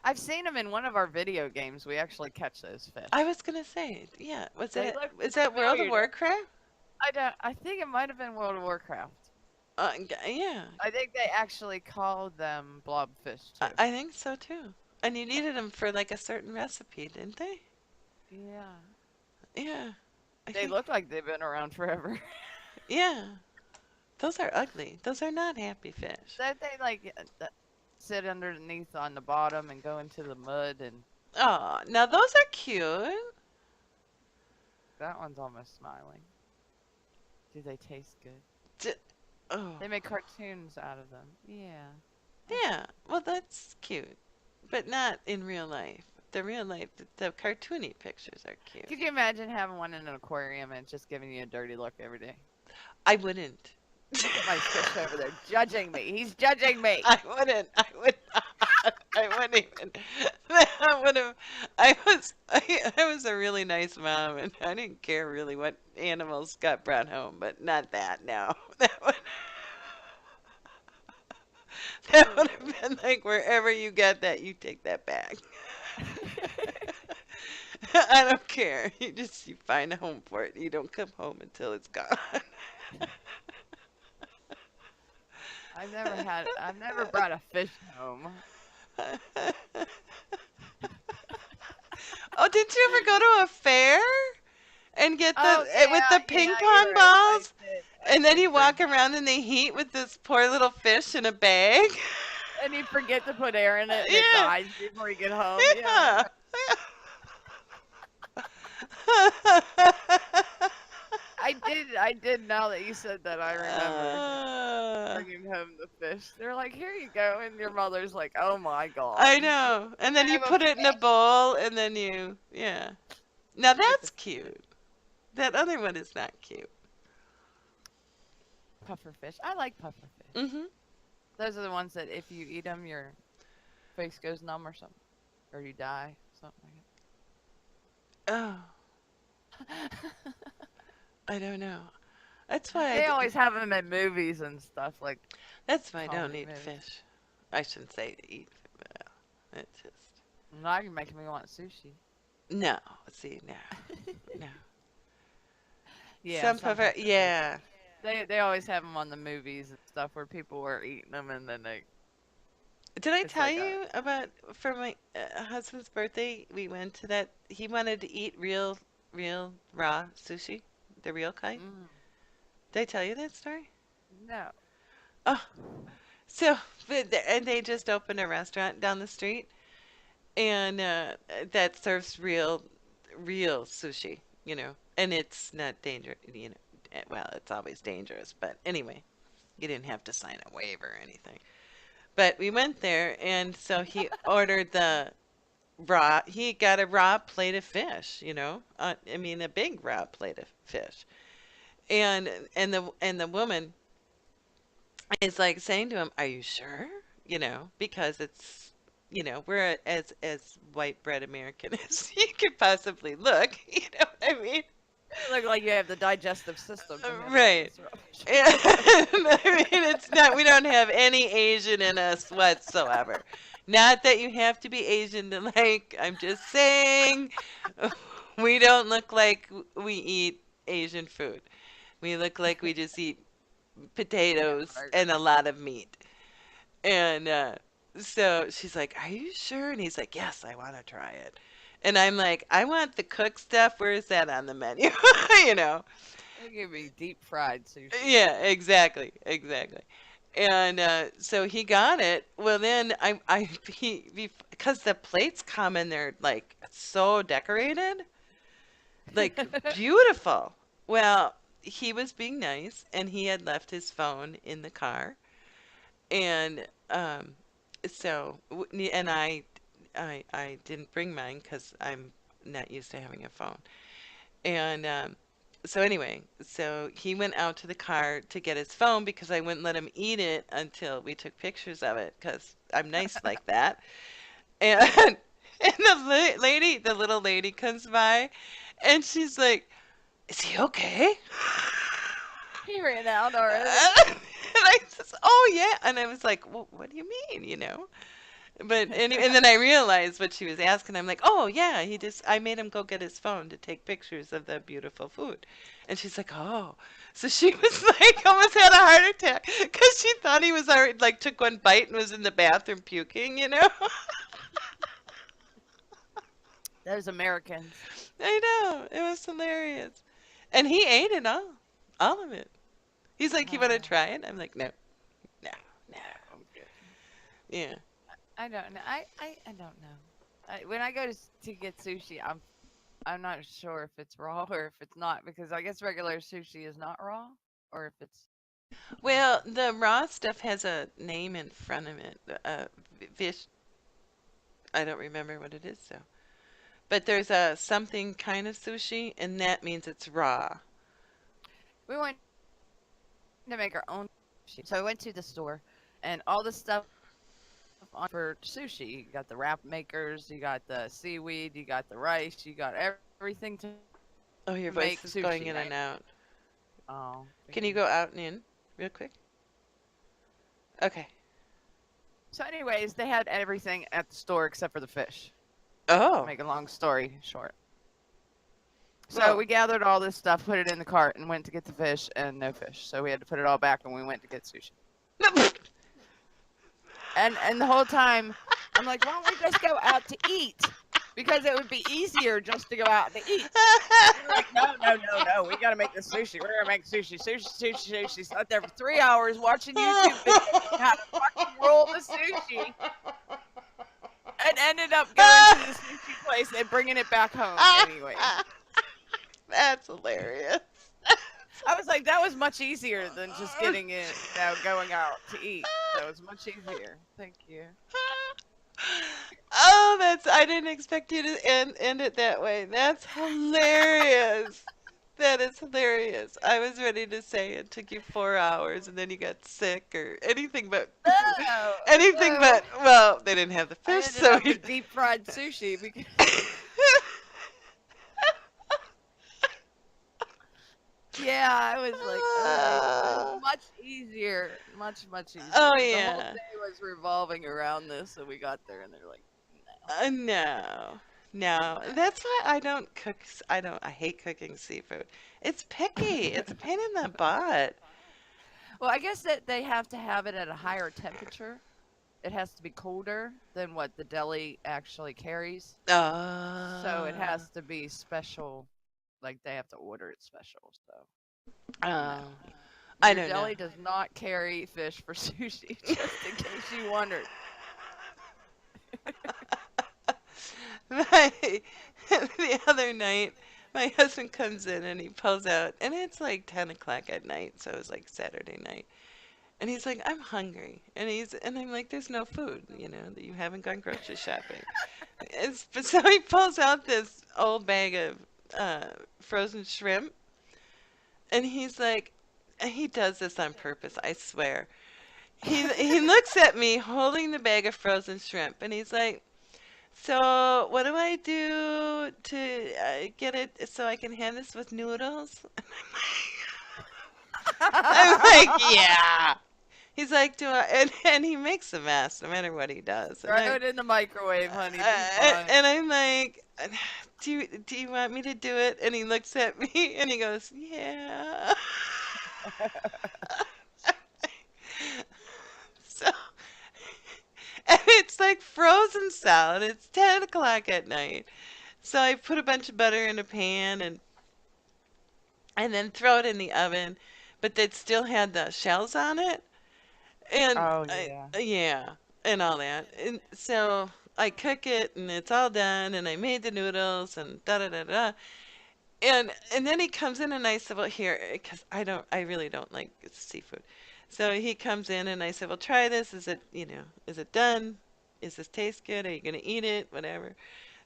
I've seen them in one of our video games. We actually catch those I fish. was gonna say, yeah. Was They it? look Is that World of familiar. Warcraft? I don't. I think it might have been World of Warcraft. Yeah. I think they actually called them blobfish too. I think so too. And you needed them for like a certain recipe, didn't they? Yeah. Yeah. I They think. look like they've been around forever. Yeah. Those are ugly. Those are not happy fish. That they like sit underneath on the bottom and go into the mud, and Oh, now those are cute. that one's almost smiling. Do they taste good? D oh, They make cartoons out of them. Yeah. yeah. Well, that's cute, but not in real life. The real life, the cartoony pictures are cute. Could you imagine having one in an aquarium and just giving you a dirty look every day? I wouldn't. Look at my fish over there judging me. He's judging me. I wouldn't. I would not. I wouldn't even. I would have. I was a really nice mom, and I didn't care really what animals got brought home, but not that. No, that would have been like wherever you get that, you take that back. I don't care. You find a home for it. You don't come home until it's gone. I've never brought a fish home. Oh, did you ever go to a fair and get Oh with yeah, the ping yeah, pong you're right. balls? I And then did you bring walk around in the heat with this poor little fish in a bag? and you forget to put air in it and it Yeah. dies before you get home. Yeah. Yeah. I did now that you said that I remember Uh, bringing home the fish. They're like, here you go, and your mother's like, oh my god. I know. And then I you have a put it in a fish. bowl and then yeah. Now With the that's cute. That other one is not cute. puffer fish. I like puffer fish. Mm-hmm. Those are the ones that if you eat them, your face goes numb or something, or you die, something Oh, like that. I don't know. That's why They always have them in movies and stuff like that's why I don't comedy eat movies. fish. I shouldn't say eat. Well, it's just Now you're making me want sushi. no. See, no, no. Yeah, Some some prefer, puffer fish. yeah. They always have them on the movies and stuff where people were eating them and then they Did I it's tell like a you about for my husband's birthday? We went to that. He wanted to eat real raw sushi, the real kind. mm, Did I tell you that story? no. Oh, so and they just opened a restaurant down the street, and that serves real sushi, and it's not dangerous. Well, it's always dangerous, but anyway, you didn't have to sign a waiver or anything. But we went there, and so he ordered the raw. He got a raw plate of fish, I mean, a big raw plate of fish, and and the woman is like saying to him, "Are you sure?" Because it's we're as white bread American as you could possibly look. You know what I mean? You look like you have the digestive system to handle all Right. this rubbish. And I mean, it's not, we don't have any Asian in us whatsoever. Not that you have to be Asian to like, I'm just saying, we don't look like we eat Asian food. We look like we just eat potatoes and Hamburger. a lot of meat. And so she's like, "Are you sure?" And he's like, "Yes, I want to try it." And I'm like, "I want the cooked stuff. Where is that on the menu?" You know? They give me deep fried sushi. Yeah, exactly, exactly. And so he got it. Well, then because the plates come and they're like so decorated, like beautiful. Well, he was being nice and he had left his phone in the car. And and I didn't bring mine because I'm not used to having a phone. And so anyway, so he went out to the car to get his phone because I wouldn't let him eat it until we took pictures of it because I'm nice like that. And and the little lady comes by, and she's like, "Is he okay?" He ran out already. And I says, "Oh yeah," and I was like, "Well, what do you mean?" But and then I realized what she was asking. I'm like, oh yeah, I made him go get his phone to take pictures of the beautiful food. And she's like, oh. So she was like, almost had a heart attack because she thought he was already like took one bite and was in the bathroom puking, you know? Those Americans. I know. It was hilarious. And he ate it all of it. He's like, you want to Uh, try it? I'm like, no, no, no. no, I'm good. Yeah. I don't know. I don't know. When I go to get sushi, I'm not sure if it's raw or if it's not because I guess regular sushi is not raw or if it's Well, the raw stuff has a name in front of it. Fish. I don't remember what it is, so. But there's a something kind of sushi, and that means it's raw. we went to make our own sushi. So I went to the store and all the stuff on for sushi. You got the wrap makers, you got the seaweed, you got the rice, you got everything to Oh, your make voice is going sushi. in and out. Oh, Can you go out and in real quick? Okay. So, anyways, they had everything at the store except for the fish. Oh. Make a long story short. So Well. we gathered all this stuff, put it in the cart, and went to get the fish, and no fish. So we had to put it all back, and we went to get sushi. And the whole time, I'm like, why don't we just go out to eat? Because it would be easier just to go out to eat. And they're like, no. We gotta make the sushi. We're gonna make sushi. Sat there for 3 hours watching YouTube videos on how to fucking roll the sushi. And ended up going to the sushi place and bringing it back home anyway. That's hilarious. I was like, that was much easier than just getting it, going out to eat. That was much easier. Thank you. Oh, I didn't expect you to end it that way. That's hilarious. That is hilarious. I was ready to say it took you 4 hours and then you got sick or anything but No. well, they didn't have the I fish, ended so up with deep fried sushi because yeah, I was like, it was much easier, much easier. Oh, The yeah. whole day was revolving around this, so we got there and they're like, No. No. That's why I don't cook. I hate cooking seafood. It's picky. It's a pain in the butt. well, I guess that they have to have it at a higher temperature. It has to be colder than what the deli actually carries. So it has to be special, like they have to order it special. So Oh, no. I Your don't know. deli does not carry fish for sushi, just in case you wondered. The other night, my husband comes in and he pulls out, and it's like 10 o'clock at night, so it was like Saturday night. And he's like, I'm hungry. And I'm like, there's no food, that you haven't gone grocery shopping. But so he pulls out this old bag of frozen shrimp, and he's like, and he does this on purpose, I swear. He looks at me holding the bag of frozen shrimp, and he's like, so what do I do to get it so I can have this with noodles? I'm like, yeah. He's like, and he makes a mess no matter what he does. Throw it in the microwave, honey. Be fine. And I'm like, do you want me to do it? And he looks at me and he goes, yeah. So, and it's like frozen salad. It's 10 o'clock at night. So I put a bunch of butter in a pan and then throw it in the oven, but it still had the shells on it. And Oh yeah. yeah, and all that. And so I cook it and it's all done and I made the noodles and da da da da. And then he comes in and I said, well, here, because I really don't like seafood. So he comes in and I said, well, try this. Is it done? Is this taste good? Are you gonna eat it? Whatever.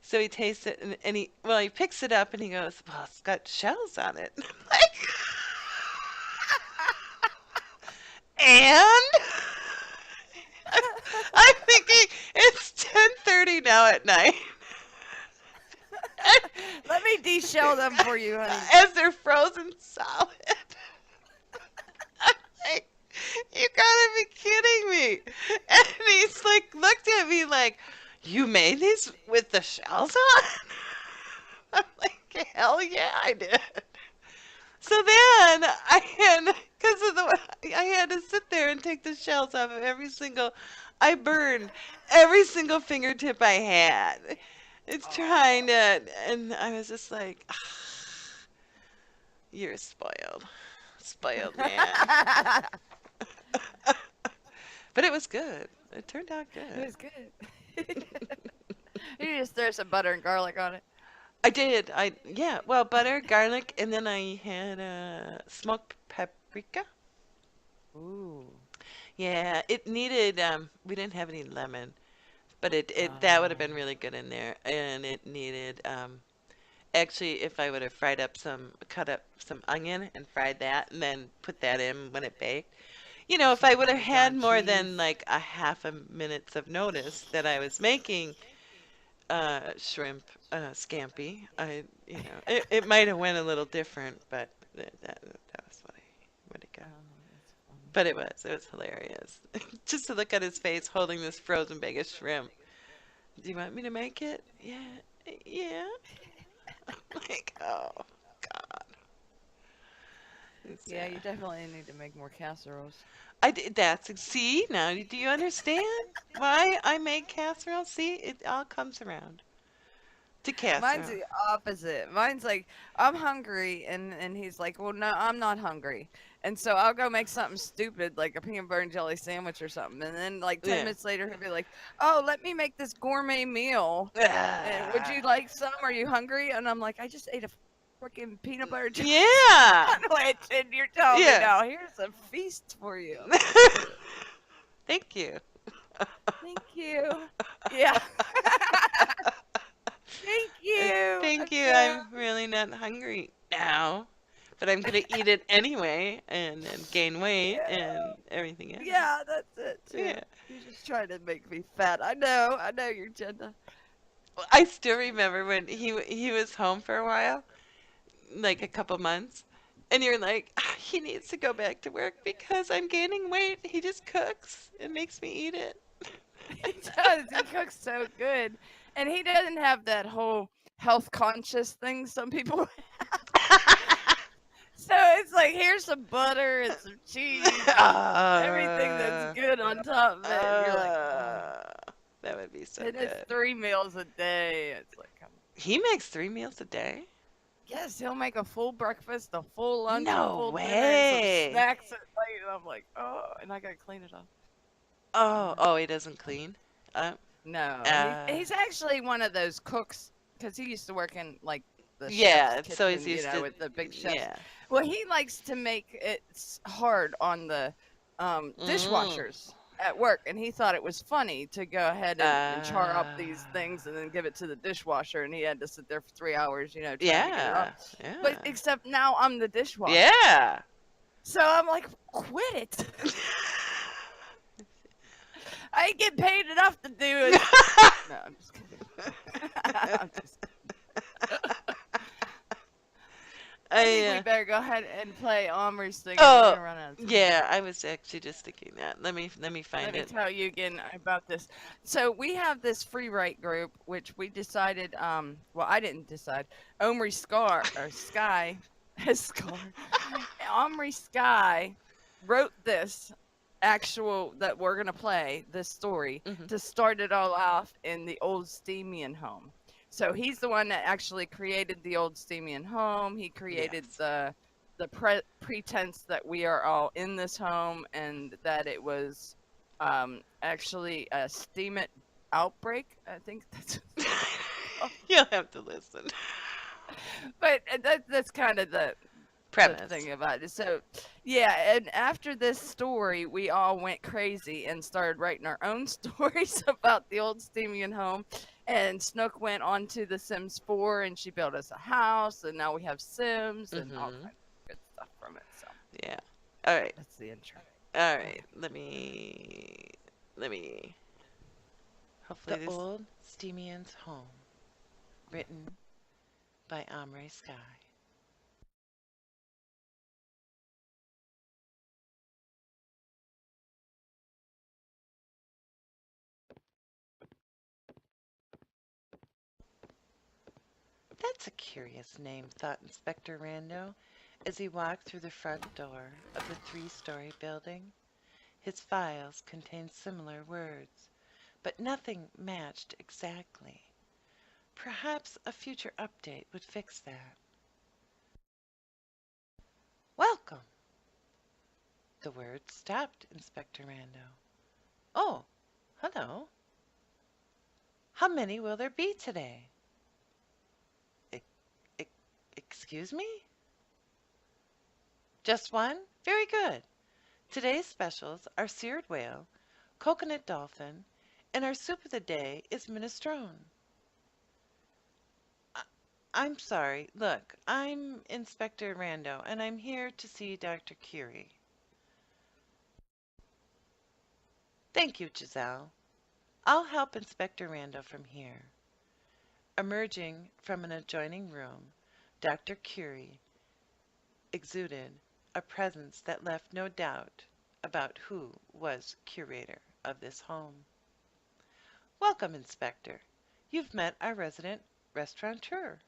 So he tastes it and he picks it up and he goes, well, it's got shells on it. Like, and I'm thinking it's 10:30 now at night. Let me de-shell them for you, honey. As they're frozen solid. Like, You gotta be kidding me. And he's like, looked at me like, you made these with the shells on? I'm like, hell yeah, I did. So then I had, because of the, I had to sit there and take the shells off of every single, I burned every single fingertip I had. It's trying Oh. to, and I was just like, "Ah, you're spoiled. Spoiled man. But it was good. It turned out It good. was good. You just throw some butter and garlic on it. I did. Yeah, well, butter, garlic, and then I had smoked paprika. Ooh. Yeah, it needed we didn't have any lemon, but it that would have Oh. been really good in there. And it needed actually if I would have fried up some cut up some onion and fried that and then put that in when it baked. You know, if Some I would have had Parmesan more than cheese. like a half a minutes of notice that I was making shrimp scampi, it might have went a little different, but that was what I would have got. Oh, that's funny. But it was hilarious. Just to look at his face holding this frozen bag of shrimp. Do you want me to make it? Yeah, yeah. Like, oh God. It's, Yeah, you definitely need to make more casseroles. I did that's see now. Do you understand why I make casserole? See, it all comes around to Mine's casserole. the opposite. Mine's like, I'm hungry, and he's like, well, no, I'm not hungry. And so I'll go make something stupid like a peanut butter and jelly sandwich or something. And then like 10 Yeah. minutes later, he'll be like, oh, let me make this gourmet meal. And would Ah, you like some? Are you hungry? And I'm like, I just ate a freaking peanut butter and jelly yeah. sandwich, and you're telling me Yeah. now, here's a feast for you. Thank you. Thank you. Yeah. Thank you. I'm Thank you. so I'm really not hungry now, but I'm gonna eat it anyway and then gain weight and everything else. yeah, that's it too. Yeah. You're just trying to make me fat. I know your agenda. Well, I still remember when he was home for a while, like a couple months, and you're like, "Ah, he needs to go back to work because I'm gaining weight. He just cooks and makes me eat it." He does. He cooks so good, and he doesn't have that whole health conscious thing some people. So it's like here's some butter and some cheese and everything that's uh, good on top of it, and you're like, oh. uh, that would be so And it's good. 3 meals a day. It's like, come. He makes 3 meals a day? Yes, he'll make a full breakfast, a full lunch, a No full dinner, and some way. snacks at night. And I'm like, oh, and I gotta clean it up. Oh, Yeah. oh, he doesn't clean. Uh, No, uh, he's actually one of those cooks because he used to work in like the chef's yeah. So he's kitchen, used to. with the big chefs. Yeah. Well, he likes to make it hard on the Mm. dishwashers at work, and he thought it was funny to go ahead and char up Uh, these things and then give it to the dishwasher, and he had to sit there for 3 hours, trying to get it off. yeah. But Yeah. except now I'm the dishwasher, Yeah. so I'm like, quit it. I ain't get paid enough to do it. No, I'm just kidding. I'm just I think we I, better go ahead and play Omri's thing, or we're oh, gonna run out of time. yeah. I was actually just thinking that. Let me Let find me it. tell you again about this. So we have this free write group, which we decided. Well, I didn't decide. Omri Scar or Sky, Scar, Omri Sky wrote this actual that we're gonna play this story Hmm. to start it all off in the old Stemian home. So he's the one that actually created the old Stemian home. He created Yes. the pretense that we are all in this home and that it was actually a steamit outbreak. I think that's You'll have to listen. but that's kind of the Premise. thing about it. So, yeah, and after this story, we all went crazy and started writing our own stories about the old Stemian home. And Snook went on to The Sims 4 and she built us a house, and now we have Sims and all Hmm. kinds of good stuff from it. So, Yeah. All right. that's the intro. All Okay. right. Let me. Hopefully The this. Old Stemian's Home, written by Omri Sky. That's a curious name, thought Inspector Rando as he walked through the front door of the three-story building. His files contained similar words, but nothing matched exactly. Perhaps a future update would fix that. Welcome! The words stopped Inspector Rando. Oh, hello. How many will there be today? E- e- excuse me? Just one? Very good. Today's specials are seared whale, coconut dolphin, and our soup of the day is minestrone. I- I'm sorry. Look, I'm Inspector Rando, and I'm here to see Dr. Curie. Thank you, Giselle. I'll help Inspector Rando from here. Emerging from an adjoining room, Dr. Curie exuded a presence that left no doubt about who was curator of this home. Welcome, Inspector. You've met our resident restaurateur.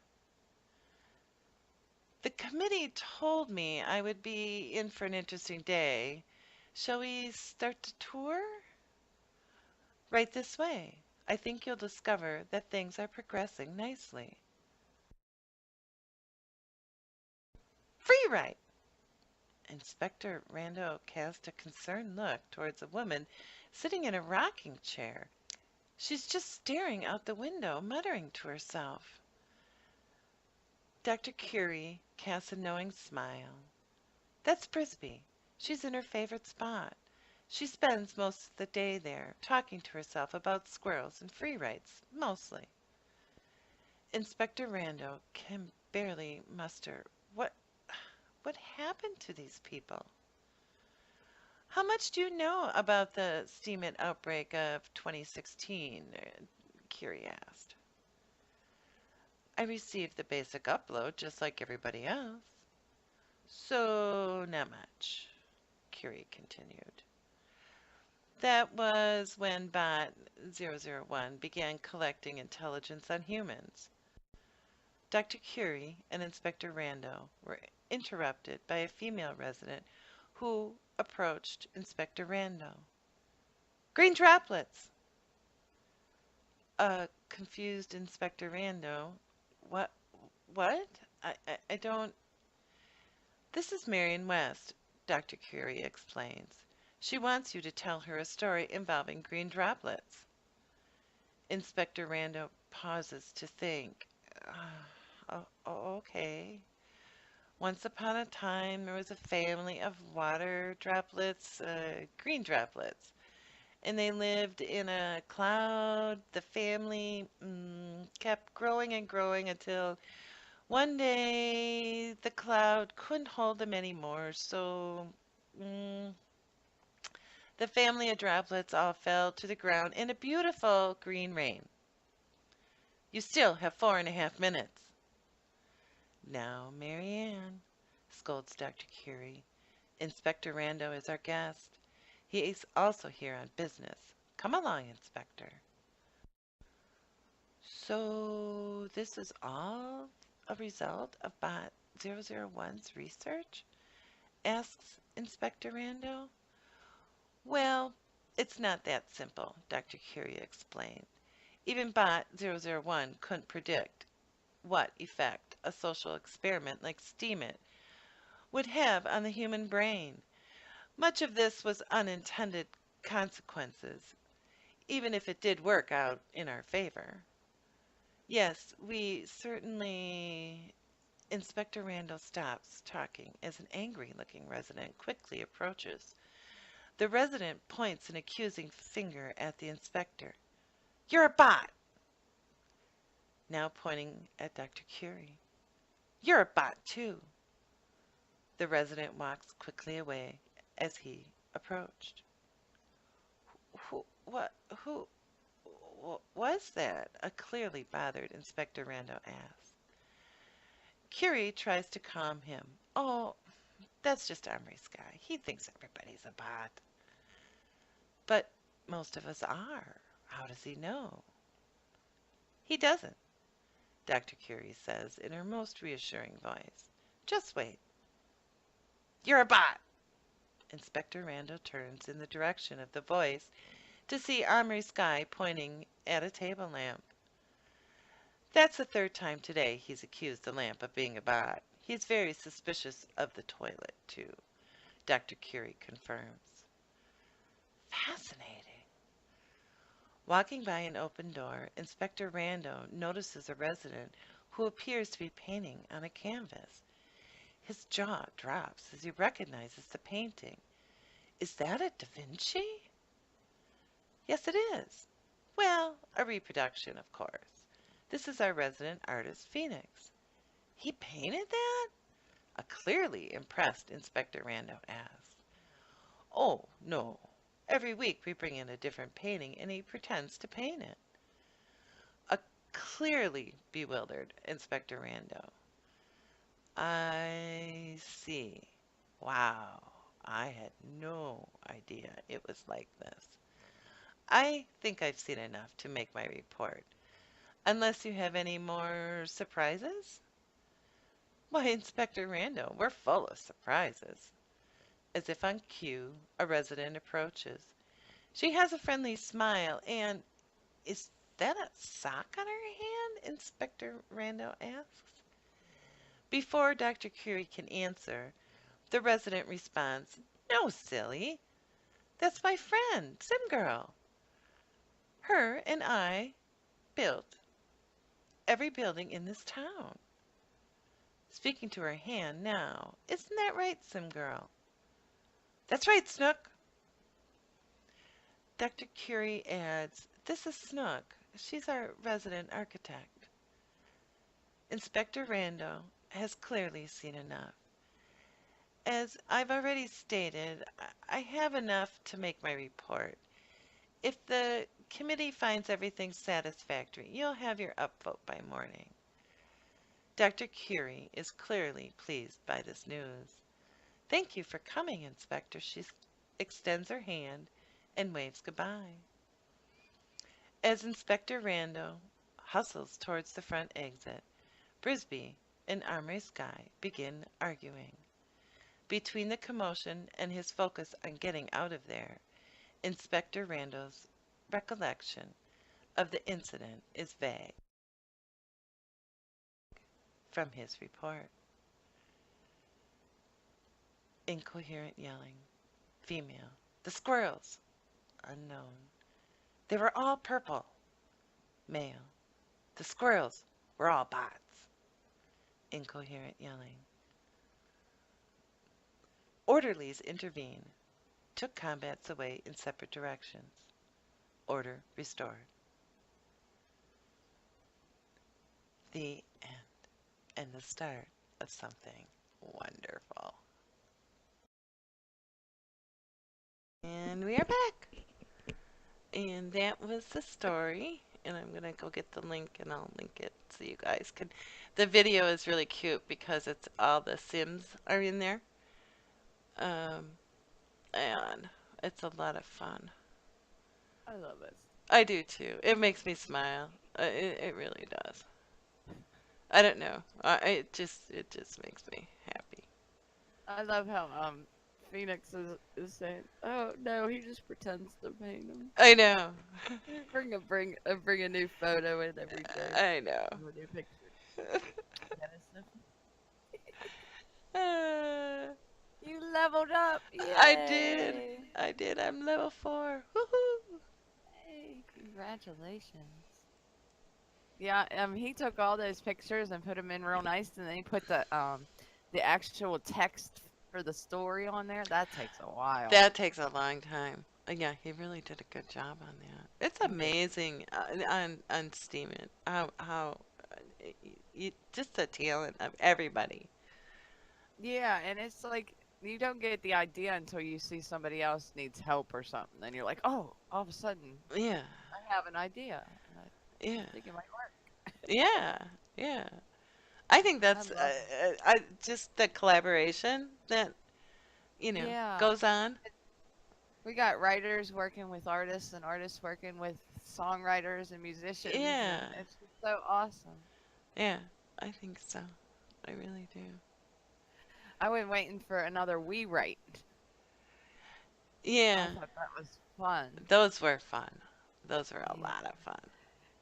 The committee told me I would be in for an interesting day. Shall we start the tour? Right this way. I think you'll discover that things are progressing nicely. Free ride! Inspector Rando cast a concerned look towards a woman sitting in a rocking chair. She's just staring out the window, muttering to herself. Dr. Curie cast a knowing smile. That's Frisbee. She's in her favorite spot. She spends most of the day there, talking to herself about squirrels and free rides, mostly. Inspector Rando can barely muster what happened to these people. How much do you know about the steamit outbreak of 2016? Curie asked. I received the basic upload just like everybody else. So, not much, Curie continued. That was when Bot 001 began collecting intelligence on humans. Dr. Curie and Inspector Rando were interrupted by a female resident who approached Inspector Rando. Green droplets! Confused Inspector Rando. What? What? I don't. This is Marion West, Dr. Curie explains. She wants you to tell her a story involving green droplets. Inspector Rando pauses to think. Okay. Once upon a time, there was a family of water droplets, green droplets, and they lived in a cloud. The family kept growing and growing until one day the cloud couldn't hold them anymore, so mm, the family of droplets all fell to the ground in a beautiful green rain. You still have 4.5 minutes. Now, Marianne, scolds Dr. Curie. Inspector Rando is our guest. He is also here on business. Come along, Inspector. So, this is all a result of Bot 001's research? Asks Inspector Rando. Well, it's not that simple, Dr. Curie explained. Even Bot 001 couldn't predict what effect a social experiment like steamit would have on the human brain. Much of this was unintended consequences, even if it did work out in our favor. Yes, we certainly. Inspector Randall stops talking as an angry-looking resident quickly approaches. The resident points an accusing finger at the inspector. You're a bot! Now pointing at Dr. Curie. You're a bot, too. The resident walks quickly away as he approached. Who was that? A clearly bothered Inspector Rando asked. Curie tries to calm him. Oh, that's just Emery's guy. He thinks everybody's a bot. But most of us are. How does he know? He doesn't. Dr. Curie says in her most reassuring voice. Just wait. You're a bot! Inspector Randall turns in the direction of the voice to see Omri Sky pointing at a table lamp. That's the third time today he's accused the lamp of being a bot. He's very suspicious of the toilet, too, Dr. Curie confirms. Fascinating. Walking by an open door, Inspector Rando notices a resident who appears to be painting on a canvas. His jaw drops as he recognizes the painting. Is that a Da Vinci? Yes, it is. Well, a reproduction, of course. This is our resident artist, Phoenix. He painted that? A clearly impressed Inspector Rando asks. Oh, no. Every week we bring in a different painting and he pretends to paint it. A clearly bewildered Inspector Rando. I see. Wow. I had no idea it was like this. I think I've seen enough to make my report. Unless you have any more surprises? Why, Inspector Rando, we're full of surprises. As if on cue, a resident approaches. She has a friendly smile and, is that a sock on her hand? Inspector Rando asks. Before Dr. Curie can answer, the resident responds, No, silly. That's my friend, Simgirl. Her and I built every building in this town. Speaking to her hand now. Isn't that right, Simgirl? That's right, Snook. Dr. Curie adds, This is Snook. She's our resident architect. Inspector Rando has clearly seen enough. As I've already stated, I have enough to make my report. If the committee finds everything satisfactory, you'll have your upvote by morning. Dr. Curie is clearly pleased by this news. Thank you for coming, Inspector. She extends her hand and waves goodbye. As Inspector Rando hustles towards the front exit, Brisby and Armory Sky begin arguing. Between the commotion and his focus on getting out of there, Inspector Rando's recollection of the incident is vague from his report. Incoherent yelling. Female. The squirrels. Unknown. They were all purple. Male. The squirrels were all bots. Incoherent yelling. Orderlies intervene, took combats away in separate directions. Order restored. The end, and the start of something wonderful. And we are back. And that was the story. And I'm going to go get the link and I'll link it so you guys can. The video is really cute because it's all the Sims are in there. And it's a lot of fun. I love it. I do too. It makes me smile. It really does. I don't know. It just makes me happy. I love how Phoenix is saying, "Oh no, he just pretends to paint him." I know. bring a new photo in every day. I know. A new picture. That is so Uh, You leveled up. Yay. I did. I'm level 4. Woohoo! Hey, congratulations. Yeah, he took all those pictures and put them in real nice, and then he put the actual text for the story on there. That takes a while. That takes a long time. Yeah, he really did a good job on that. It's amazing on Steam how just the talent of everybody. Yeah, and it's like you don't get the idea until you see somebody else needs help or something, and you're like, oh, all of a sudden, Yeah, I have an idea. And yeah, I think it might work. yeah, yeah. I think that's love just the collaboration that Yeah. goes on. We got writers working with artists and artists working with songwriters and musicians. Yeah. And it's just so awesome. Yeah, I think so. I really do. I was waiting for another We Write. I Yeah, thought that was fun. those were fun. Those were a Yeah. lot of fun.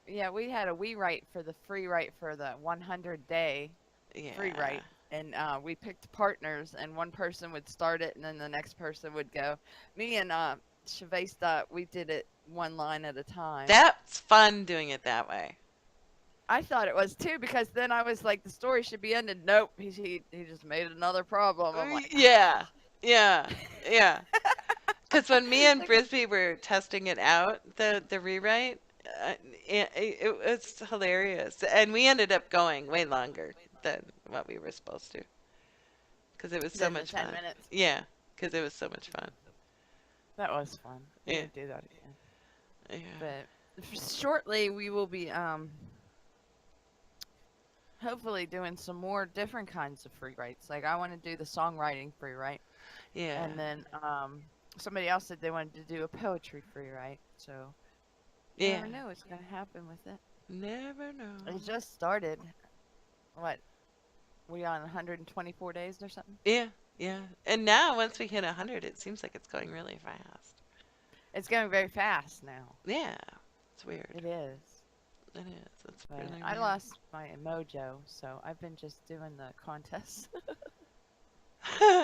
Yeah, we had a We Write for the free write for the 100-day free Yeah. write. And we picked partners, and one person would start it, and then the next person would go. Me and Shavesta, we did it one line at a time. That's fun doing it that way. I thought it was too because then I was like, the story should be ended. Nope, he just made another problem. I'm like, Yeah. Yeah. Yeah. Because when me and like Brisby were testing it out, the rewrite, it was hilarious, and we ended up going way longer than what we were supposed to, because it was so then the much 10 fun. minutes. Yeah, because it was so much fun. That was fun. We Yeah, need to do that again. yeah, But shortly we will be hopefully doing some more different kinds of free writes. Like I want to do the songwriting free write, yeah, and then somebody else said they wanted to do a poetry free write. So you yeah. never know what's gonna happen with it. Never know. It just started. What, we on 124 days or something? Yeah, yeah. And now once we hit 100, it seems like it's going really fast. It's going very fast now. Yeah, it's weird. It is. It is. It's But really I weird. lost my mojo, so I've been just doing the contests.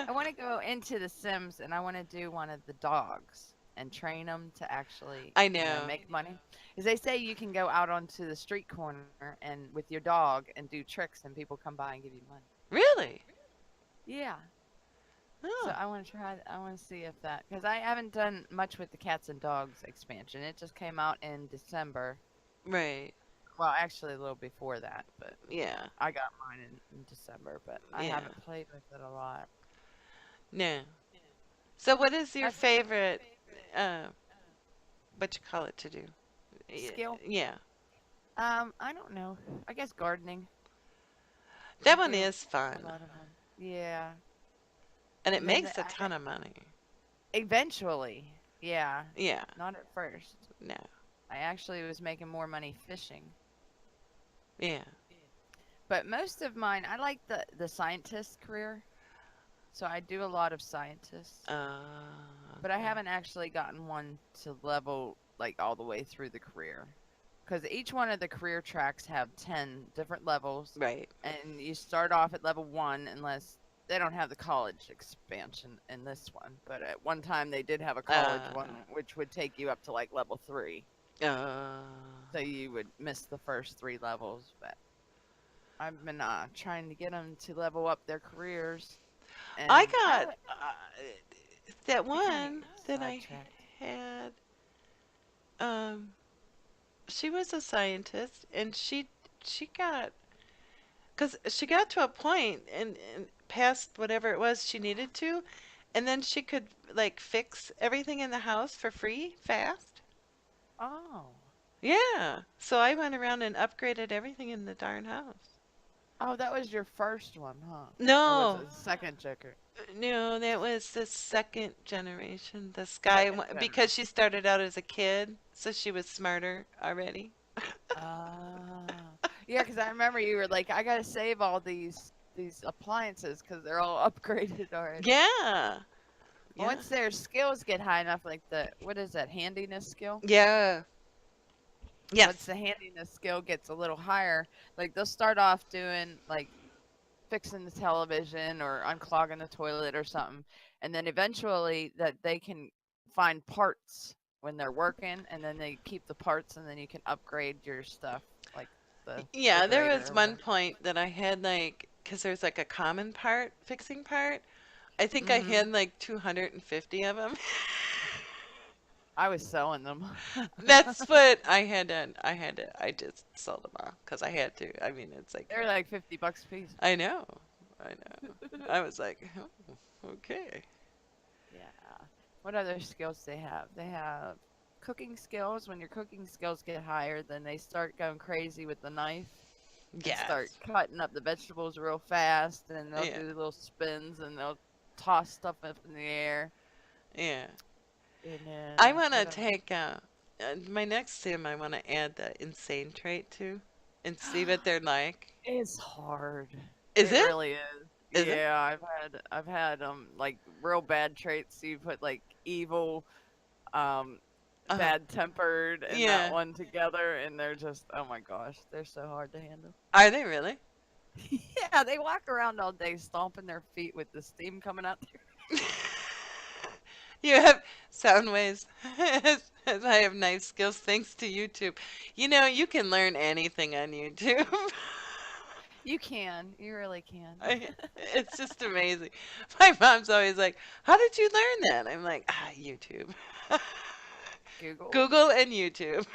I want to go into The Sims and I want to do one of the dogs and train them to actually, I know. make money. Because they say you can go out onto the street corner and with your dog and do tricks and people come by and give you money. Really? Yeah. So Oh, I want to try. I want to see if that, because I haven't done much with the cats and dogs expansion. It just came out in December. right. Well, actually a little before that, but Yeah, I got mine in December. But I yeah. haven't played with it a lot. No. So what is your That's favorite, uh, what you call it to do? skill. Yeah. I don't know. I guess gardening. I That one do is a fun. lot of them. Yeah. And it And then makes a ton of money. eventually, yeah. Yeah. Not at first. No. I actually was making more money fishing. Yeah. But most of mine, I like the scientist career. So I do a lot of scientists. But I Okay. haven't actually gotten one to level like all the way through the career. Because each one of the career tracks have 10 different levels. Right. And you start off at level 1 unless they don't have the college expansion in this one. But at one time they did have a college Uh, one, which would take you up to like level 3. uh, So you would miss the first 3 levels. But I've been trying to get them to level up their careers. I And got that I kind of one get that I sidetracked. had. Um, she was a scientist, and she got because she got to a point and past whatever it was she needed to, and then she could like fix everything in the house for free fast. Oh. Yeah. So I went around and upgraded everything in the darn house. Oh, that was your first one, huh? Or was No, it second checker? no, that was the second generation. The sky Second one, generation. because she started out as a kid, so she was smarter already. Ah. Yeah, because I remember you were like, I gotta save all these appliances because they're all upgraded already. Yeah. Yeah. Once their skills get high enough, like what is that, handiness skill? Yeah. Once Yes. the handiness skill gets a little higher, like they'll start off doing like fixing the television or unclogging the toilet or something, and then eventually that they can find parts when they're working, and then they keep the parts, and then you can upgrade your stuff like the Yeah, there refrigerator was or one whatever. point that I had like, because there's like a common part, fixing part. I think I Hmm. had like 250 of them. I was selling them. That's what I just sold them all because I had to. I mean, it's like, They're like $50 a piece. I know. I know. I was like, oh, okay. Yeah. What other skills they have? They have cooking skills. When your cooking skills get higher, then they start going crazy with the knife and start Yes. cutting up the vegetables real fast, and they'll Yeah. do little spins and they'll toss stuff up in the air. Yeah. And I want to what else? take my next sim, I want to add the insane trait to and see what they're like. It's hard. Is It it? really is. Is it? Yeah, I've had like real bad traits. You put like evil, um, Uh-huh. bad tempered and that Yeah. one together, and they're just, oh my gosh, they're so hard to handle. Are they really? Yeah, they walk around all day stomping their feet with the steam coming out there. You have sound waves as I have knife skills thanks to YouTube. You know, you can learn anything on YouTube. You can, you really can. It's just amazing. My mom's always like, "How did you learn that?" I'm like, "Ah, YouTube." Google. Google and YouTube.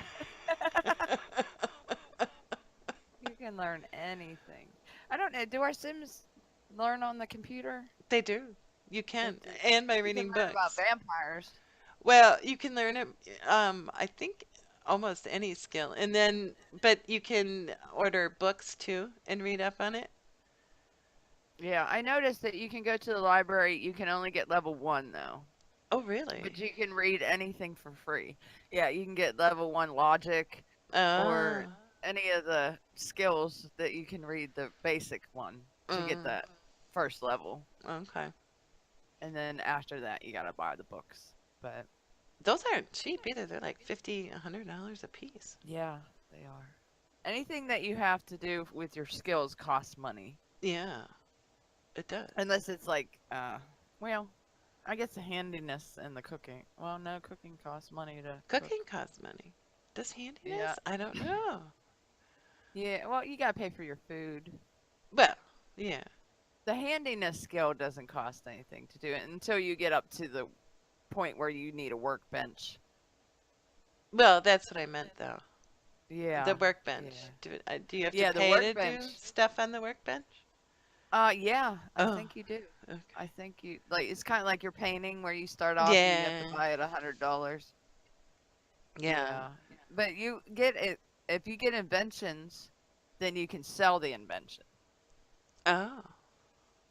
You can learn anything. I don't know. Do our Sims learn on the computer? They do. You They can, do. and by You can reading learn about books. vampires. Well, you can learn it, I think almost any skill. And then, but you can order books too and read up on it. Yeah, I noticed that you can go to the library. You can only get level one though, Oh, really? but you can read anything for free. Yeah, you can get level one logic or Oh, any of the skills that you can read the basic one to get mm, that first level, okay. and then after that you gotta buy the books. But Those aren't cheap either. They're like 50, $100 a piece. yeah, they are. Anything that you have to do with your skills costs money, Yeah, it does. unless it's like, well, I guess the handiness and the cooking. Well, no, cooking costs money to Cooking cook. costs money. Does Yeah, handiness? I don't know. yeah. Well, you gotta pay for your food. Well, yeah. The handiness skill doesn't cost anything to do it until you get up to the point where you need a workbench. Well, that's what I meant though. The Yeah, workbench. yeah, Do you have to yeah. The pay to do workbench. stuff on the workbench? Yeah, I Oh, think you do. okay. I think you like it's kind of like your painting where you start off and you have to Yeah, buy it $100. yeah. Yeah, but you get it if you get inventions, then you can sell the invention. Oh.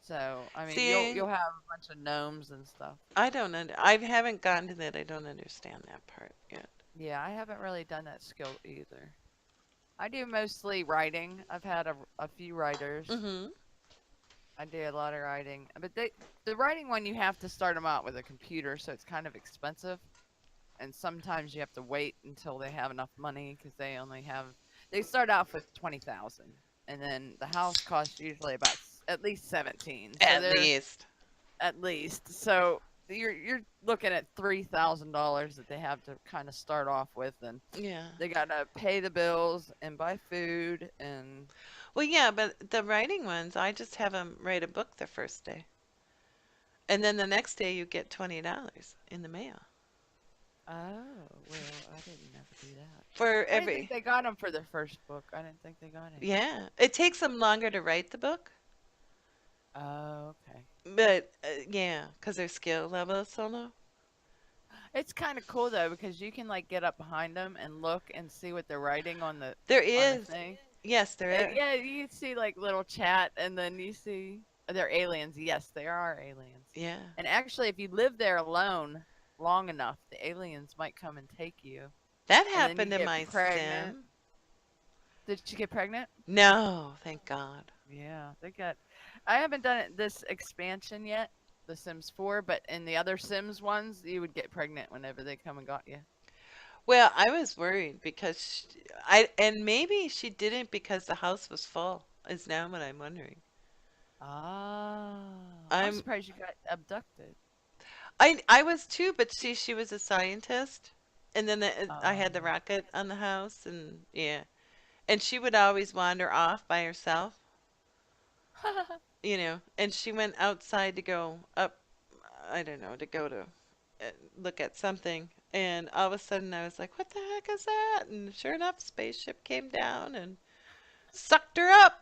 So I mean, See, you'll have a bunch of gnomes and stuff. I haven't gotten to that. I don't understand that part yet. Yeah, I haven't really done that skill either. I do mostly writing. I've had a few writers. Mm-hmm. I do a lot of writing, but the writing one you have to start them out with a computer, so it's kind of expensive. And sometimes you have to wait until they have enough money because they start off with 20,000, and then the house costs usually about at least 17. So At they're least. at least so you're looking at $3,000 that they have to kind of start off with, and Yeah. they gotta pay the bills and buy food and Well, yeah, but the writing ones, I just have them write a book the first day. And then the next day you get $20 in the mail oh well, I didn't ever do that. for I didn't think every. they got them for their first book. I didn't think they got any. Yeah. It takes them longer to write the book, Oh, okay. but yeah, because their skill level is so low. It's kind of cool though because you can like get up behind them and look and see what they're writing There on the is. thing. Yes, there is. Yeah, you see like little chat, and then you see they're aliens. Yes, they are aliens. Yeah. And actually, if you live there alone long enough, the aliens might come and take you, That and then you happened in get my pregnant. sim. Did you get pregnant? No, thank God. Yeah, they got. I haven't done this expansion yet, the Sims 4, but in the other Sims ones, you would get pregnant whenever they come and got you. Well, I was worried because and maybe she didn't because the house was full, is now what I'm wondering. I'm I'm surprised you got abducted. I was too, but see, she was a scientist, and then I Oh. had the rocket on the house, and yeah, and she would always wander off by herself, and she went outside to go up, I don't know, to go to look at something, and all of a sudden I was like, what the heck is that? And sure enough, spaceship came down and sucked her up.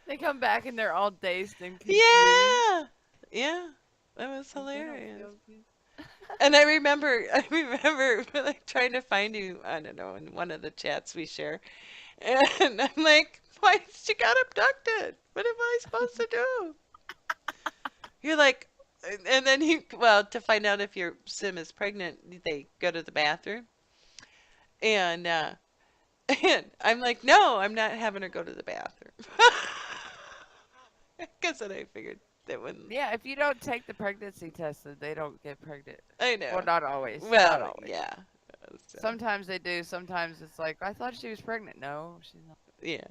They come back and they're all dazed and confused. Yeah, yeah, that was Like they don't hilarious. feel good. And I remember like trying to find you, I don't know, in one of the chats we share. And I'm like, why she got abducted? What am I supposed to do? You're like, and then well, to find out if your sim is pregnant, they go to the bathroom. And And I'm like, no, I'm not having her go to the bathroom. Because then I figured that wouldn't. Yeah, if you don't take the pregnancy test, then they don't get pregnant. I Well, know. not always. Not Well, always. yeah. So, Sometimes they do. Sometimes it's like, I thought she was pregnant. No, she's not. yeah.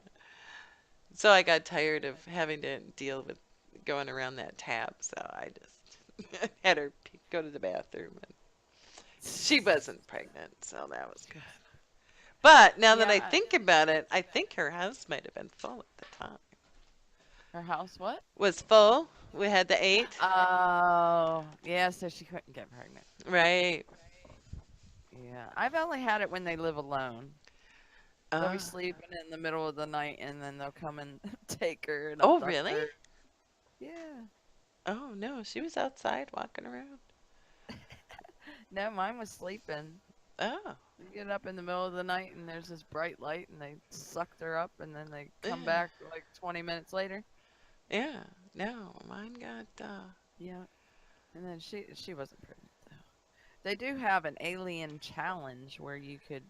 So I got tired of having to deal with going around that tap. So I just had her go to the bathroom. And she wasn't pregnant. So that was good. But now that I Yeah. think about it, I think her house might have been full at the time. Her house, what? Was full. We had the 8. Oh, yeah, so she couldn't get pregnant. Right. Yeah. I've only had it when they live alone. They'll be Uh, sleeping in the middle of the night and then they'll come and take her and oh, abduct really? her. Yeah. Oh, no. She was outside walking around. No, mine was sleeping. Oh. You get up in the middle of the night and there's this bright light and they sucked her up and then they come Yeah. back like 20 minutes later. Yeah. No, mine got, Yeah. And then she wasn't pregnant though. They do have an alien challenge where you could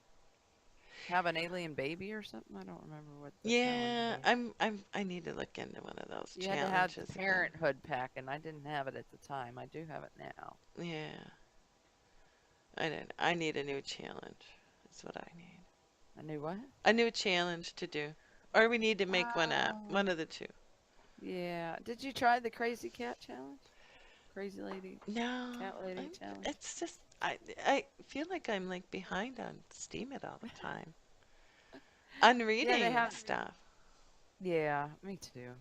have an alien baby or something. I don't remember what the challenge yeah, was. I need to look into one of those You had to have challenges the again. parenthood pack and I didn't have it at the time. I do have it now. Yeah. I need a new challenge. That's what I need. I knew what? A new challenge to do. Or we need to make one up. One Oh. of the two. Yeah. Did you try the crazy cat challenge? Crazy lady, No, cat lady I'm, challenge? it's just I feel like I'm like behind on Steam it all the time. On Yeah, they reading have. stuff. Yeah, me too.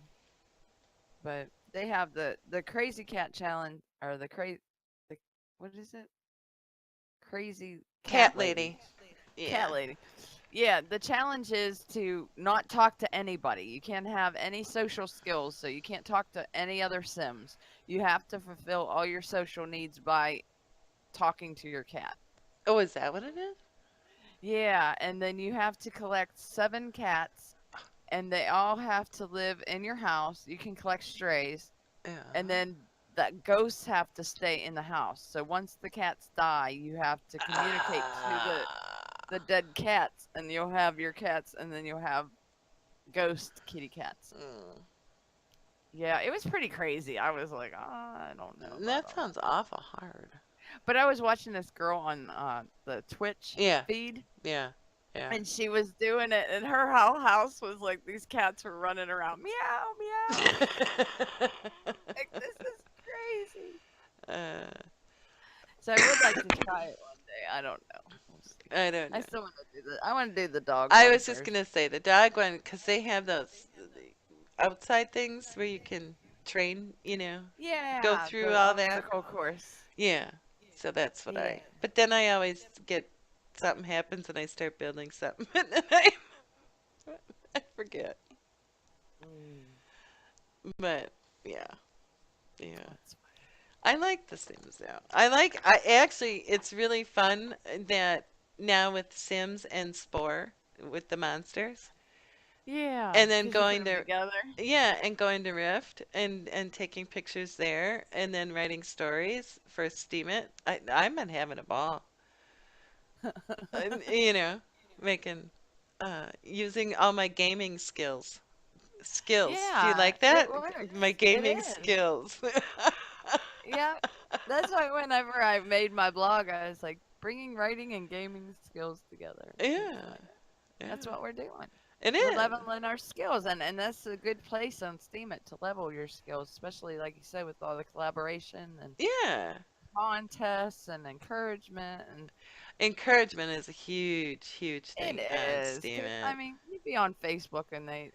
But they have the crazy cat challenge or the what is it? Crazy cat Cat lady. lady. Yeah. Cat lady. Yeah, the challenge is to not talk to anybody. You can't have any social skills, so you can't talk to any other Sims. You have to fulfill all your social needs by talking to your cat. Oh, is that what it is? Yeah, and then you have to collect 7 cats, and they all have to live in your house. You can collect strays, and Yeah. then the ghosts have to stay in the house. So once the cats die, you have to communicate to the Ah. dead cats, and you'll have your cats, and then you'll have ghost kitty cats. Mm. Yeah, it was pretty crazy. I was like, I don't know about That all that. sounds awful hard. But I was watching this girl on the Twitch Yeah. feed, Yeah. Yeah. and she was doing it, and her whole house was like these cats were running around, meow, meow. Like this is crazy. uh, So I would like to try it one day. I don't know. We'll see. I don't I know. still want to do the. I want to do the dog I one was just first. gonna say the dog one because they have those outside things where you can train, go Yeah, through the all that. obstacle course. Yeah. So that's what Yeah. but then I always get something happens and I start building something and then I forget. Mm, But yeah, yeah. that's funny. I like The Sims though. I actually, it's really fun that now with Sims and Spore with the monsters Yeah, and then because you put going them to, together. yeah, and going to Rift and taking pictures there and then writing stories for Steam It. I've been having a ball. And, making using all my gaming skills. Skills. Do you Yeah, like it that? My works. It gaming is. skills. Yeah, that's why whenever I made my blog, I was like bringing writing and gaming skills together. It's Yeah, like that's yeah. what we're doing. It We're is. leveling our skills, and that's a good place on Steam it to level your skills, especially like you said with all the collaboration and Yeah. contests and encouragement, and Encouragement is a huge, huge it thing on is Steam because It. I mean you'd be on Facebook and they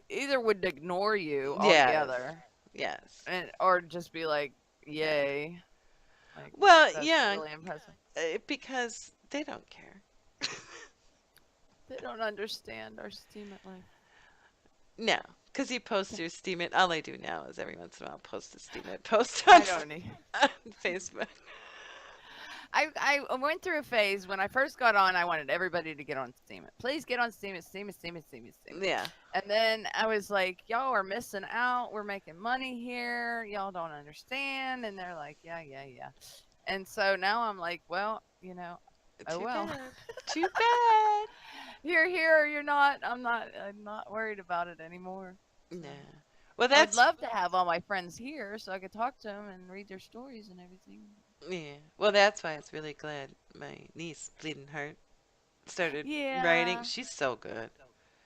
either would ignore you Yes. altogether, Yes. and or just be like, Yeah. "Yay!" Like Well, that's yeah, really impressive. because they don't care. They don't understand our Steam it life. No, because you post your Steam It. All I do now is every once in a while post a Steam It post I don't need. on Facebook. I went through a phase when I first got on. I wanted everybody to get on Steam it. Please get on Steam it, Steam it, Steam it, Steam it, Steam it. Yeah. And then I was like, y'all are missing out. We're making money here. Y'all don't understand. And they're like, yeah, yeah, yeah. And so now I'm like, well, oh Too well. bad. Too bad. you're here or you're not. I'm not worried about it anymore. So Nah. Well, I would that's love to have all my friends here so I could talk to them and read their stories and everything. yeah. Well, that's why I was really glad my niece, Bleeding Heart, started writing. Yeah, She's so good.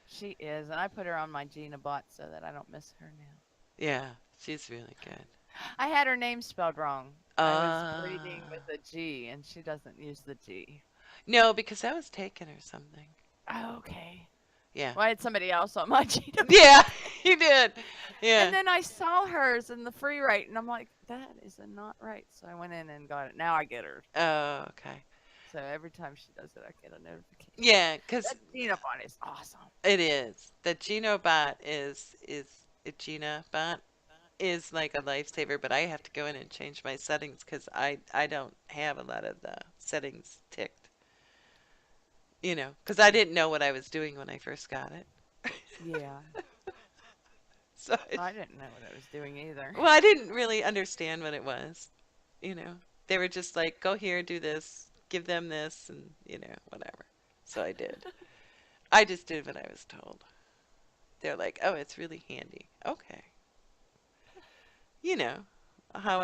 she is, and I put her on my Gina bot so that I don't miss her now. Yeah, she's really good. I had her name spelled wrong. I was breathing Uh, with a G, and she doesn't use the G. no, because I was taken or something. Oh, okay. Yeah. Well, I had somebody else on my Gina Yeah, you did. and Yeah. then I saw hers in the free write, and I'm like, that is not right. So I went in and got it. Now I get her. Oh, okay. So every time she does it, I get a notification. Yeah, because That Gina bot is awesome. it is. The Genobot is a Genobot is like a lifesaver, but I have to go in and change my settings because I don't have a lot of the settings ticked. Because I Yeah. didn't know what I was doing when I first got it. Yeah. So I didn't know what I was doing either. well, I didn't really understand what it was. You know, they were just like, go here, do this, give them this, and whatever. So I did. I just did what I was told. They're like, oh, it's really handy. Okay. You know, how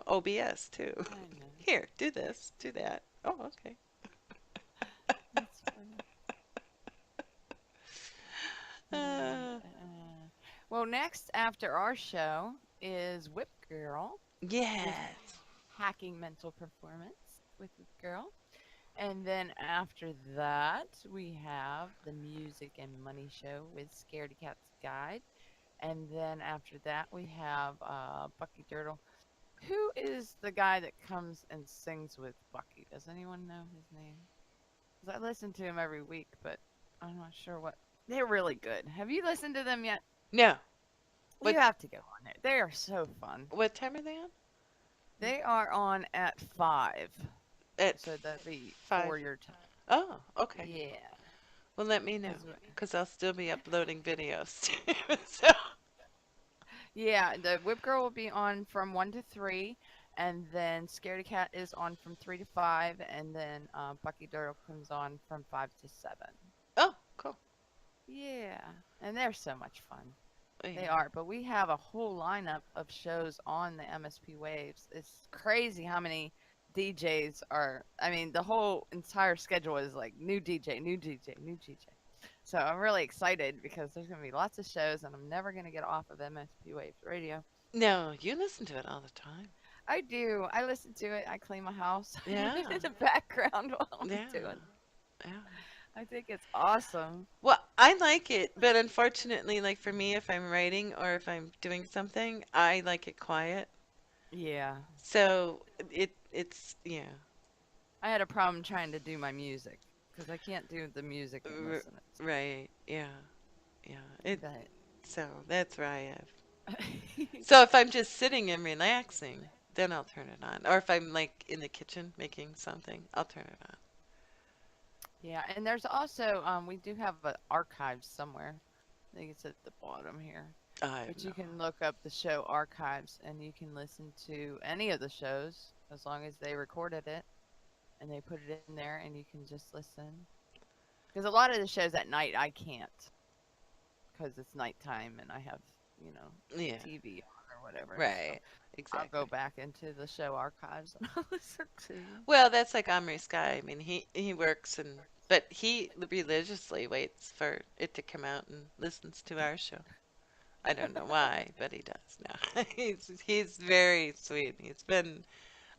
OBS too. I know. Here, do this, do that. Oh, okay. That's funny. And Uh, well, next after our show is Whip Girl with yes. Hacking Mental Performance with Whip Girl. And then after that, we have the Music and Money Show with Scaredy Cat's Guide. And then after that, we have Bucky Dirtle. Who is the guy that comes and sings with Bucky? Does anyone know his name? 'Cause I listen to him every week, but I'm not sure what. They're really good. Have you listened to them yet? No. You What have to go on there. They are so fun. what time are they on? They are on at 5. At So that'd be 5. 4 your time. Oh, okay. Yeah. Well, let me know, Cause, because I'll still be uploading videos too. So, yeah, the Whip Girl will be on from 1 to 3. And then Scaredy Cat is on from 3 to 5. And then Bucky Dirtle comes on from 5 to 7. oh, cool. Yeah. And they're so much fun. Oh, They yeah. are, but we have a whole lineup of shows on the MSP Waves. It's crazy how many DJs are. I mean, the whole entire schedule is like new DJ, new DJ, new DJ. So I'm really excited because there's going to be lots of shows and I'm never going to get off of MSP Waves radio. No, you listen to it all the time. I do. I listen to it. I clean my house. I put Yeah. it in the background while I'm Yeah. doing. Yeah. I think it's awesome. Well, I like it, but unfortunately, like for me, if I'm writing or if I'm doing something, I like it quiet. Yeah. So it's yeah. I had a problem trying to do my music because I can't do the music and R listen. right. Yeah. Yeah. It But so that's where I have. So if I'm just sitting and relaxing, then I'll turn it on. Or if I'm like in the kitchen making something, I'll turn it on. yeah, and there's also we do have an archive somewhere. I think it's at the bottom here. I have But no. you can look up the show archives and you can listen to any of the shows as long as they recorded it and they put it in there and you can just listen. Because a lot of the shows at night I can't because it's nighttime and I have, you know, Yeah. TV on or whatever. So Right. I'll Exactly. go back into the show archives and I'll listen to. Well, that's like Omri Sky. I mean, he works but he religiously waits for it to come out and listens to our show. I don't know why, but he does now. He's very sweet. He's been,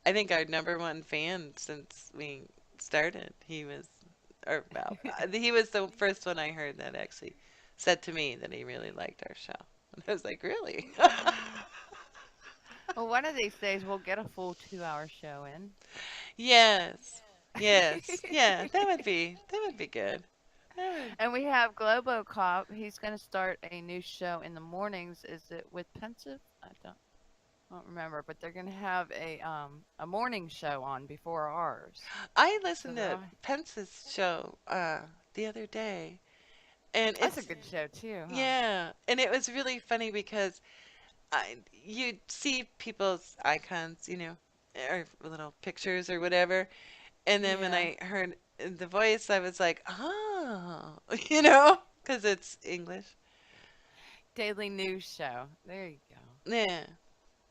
I think, our number one fan since we started. Or well, he was the first one I heard that actually said to me that he really liked our show. And I was like, really? Well, one of these days we'll get a full 2 hour show in. Yes. Yes. Yeah, that would be good. That would, And we have Globo Cop. He's going to start a new show in the mornings. Is it with Pensive? I don't remember, but they're going to have a morning show on before ours. I So listened they're to all, Pence's show the other day, and that's a it's good show too, huh? yeah, and it was really funny because you see people's icons, or little pictures or whatever, and then when Yeah. I heard the voice, I was like, ah, oh, you know, because it's English. Daily news show. There you go. Yeah,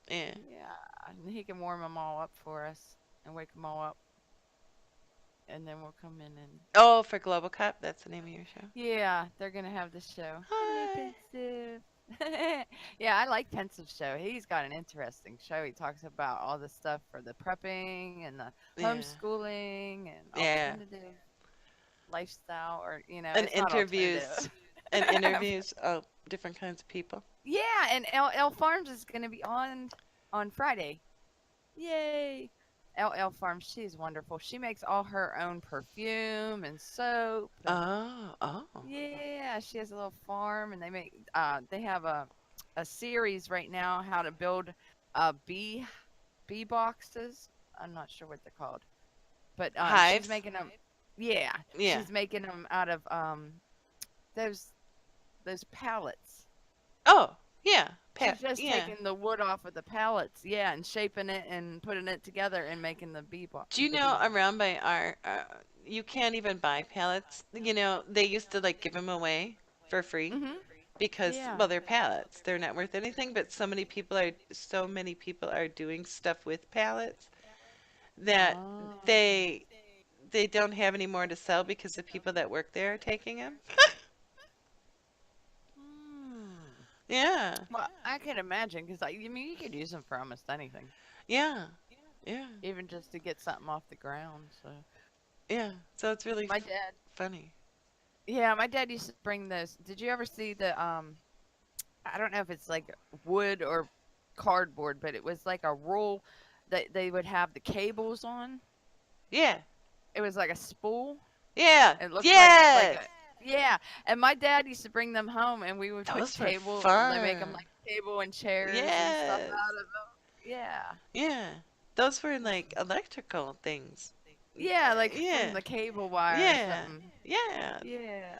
yeah. Yeah, and he can warm them all up for us and wake them all up, and then we'll come in and Oh, for Global Cup, that's the name of your show. yeah, they're gonna have the show. Hello, Hi. pensive. Yeah, I like Pensive show. He's got an interesting show. He talks about all the stuff for the prepping and the Yeah, homeschooling and yeah. alternative lifestyle, or And it's not interviews, alternative. and interviews of different kinds of people. Yeah, and L Farms is gonna be on Friday. Yay! LL Farms, she's wonderful. She makes all her own perfume and soap and Oh, oh. yeah, she has a little farm and they have a series right now how to build bee boxes. I'm not sure what they're called. But she's Hives. making them yeah, Yeah. she's making them out of those those pallets. Oh, yeah. She's just Yeah. taking the wood off of the pallets, yeah, and shaping it and putting it together and making Do you the know bee. around by our, you can't even buy pallets. You know, they used to like give them away for free Mhm. because, Yeah. well, they're pallets. They're not worth anything, but so many people are doing stuff with pallets that Oh. they they don't have any more to sell because the people that work there are taking them. Hmm. Yeah. Well, I can imagine because I mean you could use them for almost anything, Yeah. Yeah. even just to get something off the ground. So Yeah. So it's really my dad, funny. yeah, my dad used to bring those. Did you ever see the I don't know if it's like wood or cardboard, but it was like a roll that they would have the cables on. Yeah. It was like a spool. Yeah. It looked like Yes. a yeah. And my dad used to bring them home, and we would put Those were table. They make them fun. like table and chairs and stuff Yes. out of them. Yeah. Yeah. Those were like electrical things. Yeah, like from Yeah. the cable wire or Yeah. something. Yeah. Yeah.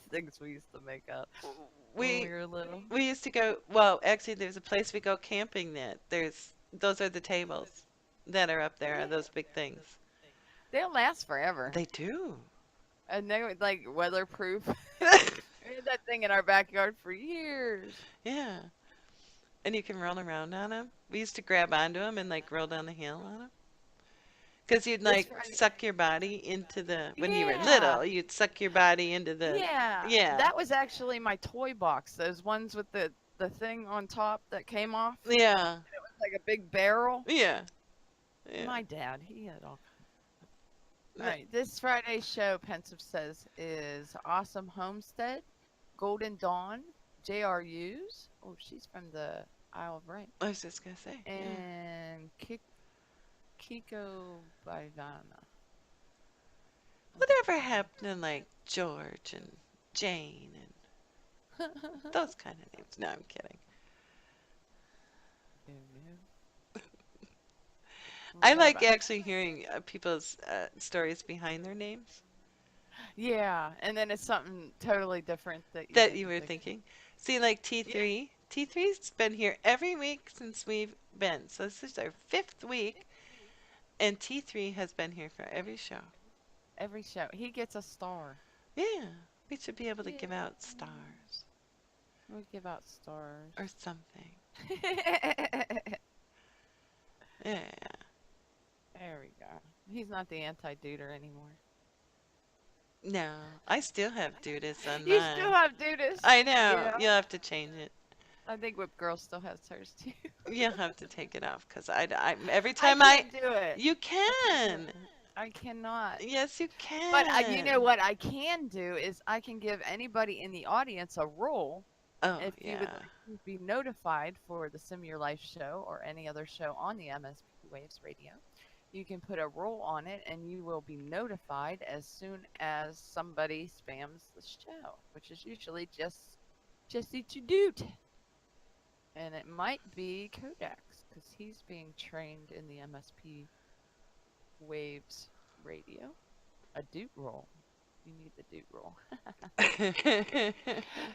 Things we used to make up when we We were little. we used to go, well, actually there's a place we go camping that there's those are the tables that are up there, are Yeah. those big things. They'll last forever. They do. And they were like weatherproof. We had that thing in our backyard for years. Yeah. And you can roll around on them. We used to grab onto them and like roll down the hill on them. Because you'd This like Friday. suck your body into the, when you were Yeah. little, you'd suck your body into the, Yeah. yeah, That was actually my toy box. Those ones with the thing on top that came off. yeah, It was like a big barrel. yeah, yeah. My dad, he had all. All right, this Friday's show, Pensive says, is Awesome Homestead, Golden Dawn, JRU's. Oh, she's from the Isle of Wight. I was just gonna say, yeah. And Kiko Bivana. Whatever happened to like George and Jane and those kind of names? No, I'm kidding. I What like about? actually hearing people's stories behind their names Yeah, and then it's something totally different that you that you didn't were think. thinking. See, like Yeah, T3. T3's been here every week since we've been. So this is our fifth week, and T3 has been here for every show. every show. He gets a star. Yeah, we should be able to Yeah, give out stars we'll give out stars. or something. There Yeah. we go. He's not the anti-duder anymore. No, I still have Dudas on You still mine. have Dudas? I know. Yeah. You'll have to change it. I think Whip Girl still has hers too. You'll have to take it off because every I time can't do it. you I can't do can. it. I cannot. Yes, you But you know can. what I can do is I can give anybody in the audience a role. Oh, If you would yeah. like to be notified for the Sim Your Life show or any other show on the MSP Waves Radio, you can put a role on it and you will be notified as soon as somebody spams the show, which is usually just Jesse to Doot. And it might be Codex because he's being trained in the MSP Waves Radio. A Doot role. You need the Doot role.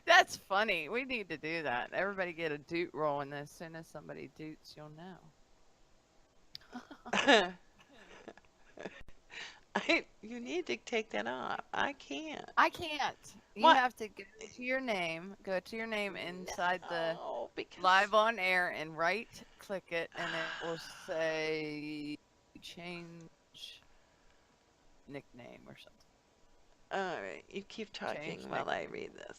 That's funny. We need to do that. Everybody get a Doot roll, and as soon as somebody doots, you'll know. You need to take that off. I can't. I can't. You What? have to go to your name inside the No, because. live on air and right click it, and it will say change nickname or something. All right, you keep talking Change while I nickname. read this.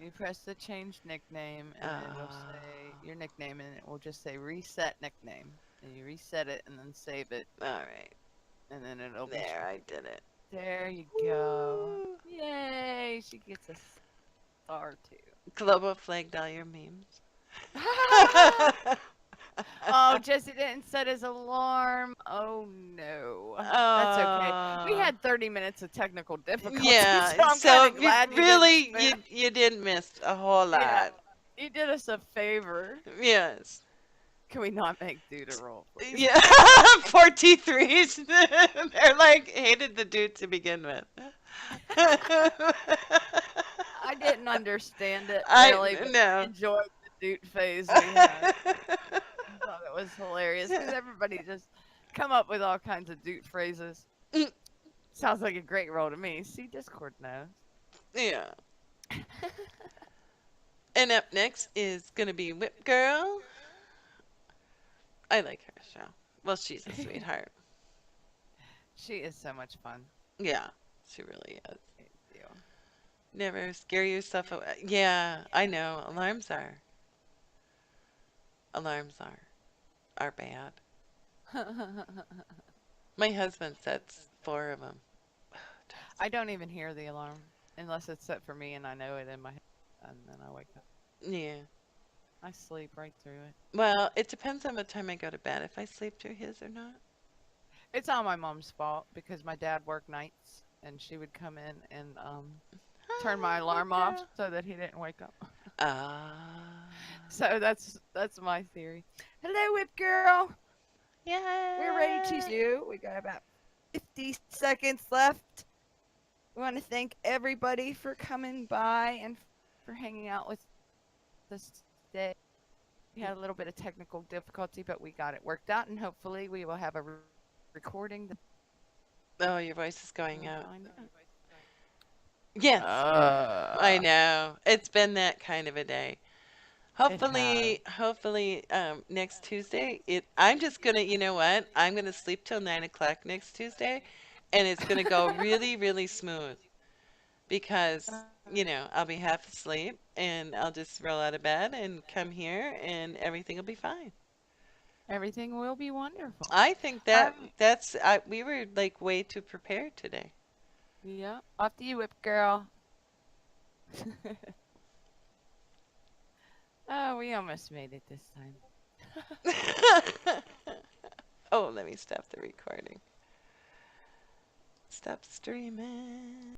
You press the change nickname, and then it'll say Uh, your nickname, and it will just say reset nickname. And you reset it, and then save it, all right, and then it'll be there, I did it. there. You go. Woo! Yay! She gets a star too. Global flagged all your memes. Oh, Jesse didn't set his alarm. Oh no. That's okay. We uh, had 30 minutes of technical difficulty, so yeah, I'm kind so of you glad you didn't really spend. you didn't miss a whole Yeah, lot. you did us a favor. Yes. Can we not make dude a roll, please? Yeah. 4T3s. They're like hated the dude to begin with. I didn't understand it I really, but I no. enjoyed the dude phase we had. I thought it was hilarious because everybody just come up with all kinds of dude phrases. Sounds like a great role to me. See, Discord knows. Yeah. And up next is gonna be Whip Girl. I like her show. Well, she's a sweetheart. She is so much fun. Yeah, she really is. Thank you. Never scare yourself away. Yeah, I know. Alarms are bad. My husband sets four of them. I don't even hear the alarm unless it's set for me and I know it in my head, and then I wake up. Yeah. I sleep right through it. Well, it depends on what time I go to bed. If I sleep through his or not. It's all my mom's fault because my dad worked nights and she would come in and turn my Hi, Whip alarm off Girl. so that he didn't wake up. Ah. So that's my theory. Hello, Whip Girl. We're ready to Yay. do. We got about 50 seconds left. We want to thank everybody for coming by and for hanging out with us today. We had a little bit of technical difficulty, but we got it worked out, and hopefully we will have a recording that Oh, your voice is going we'll out. find out. Yes, I know. It's been that kind of a day. It has. Hopefully, next Tuesday, I'm just gonna, you know what? I'm gonna sleep till 9 o'clock next Tuesday, and it's gonna go really, really smooth because, I'll be half asleep and I'll just roll out of bed and come here and everything will be fine. Everything will be wonderful. I think Um, we were like way too prepared today. yeah. Off to you, Whip Girl. Oh, we almost made it this time. Oh, let me stop the recording. Stop streaming.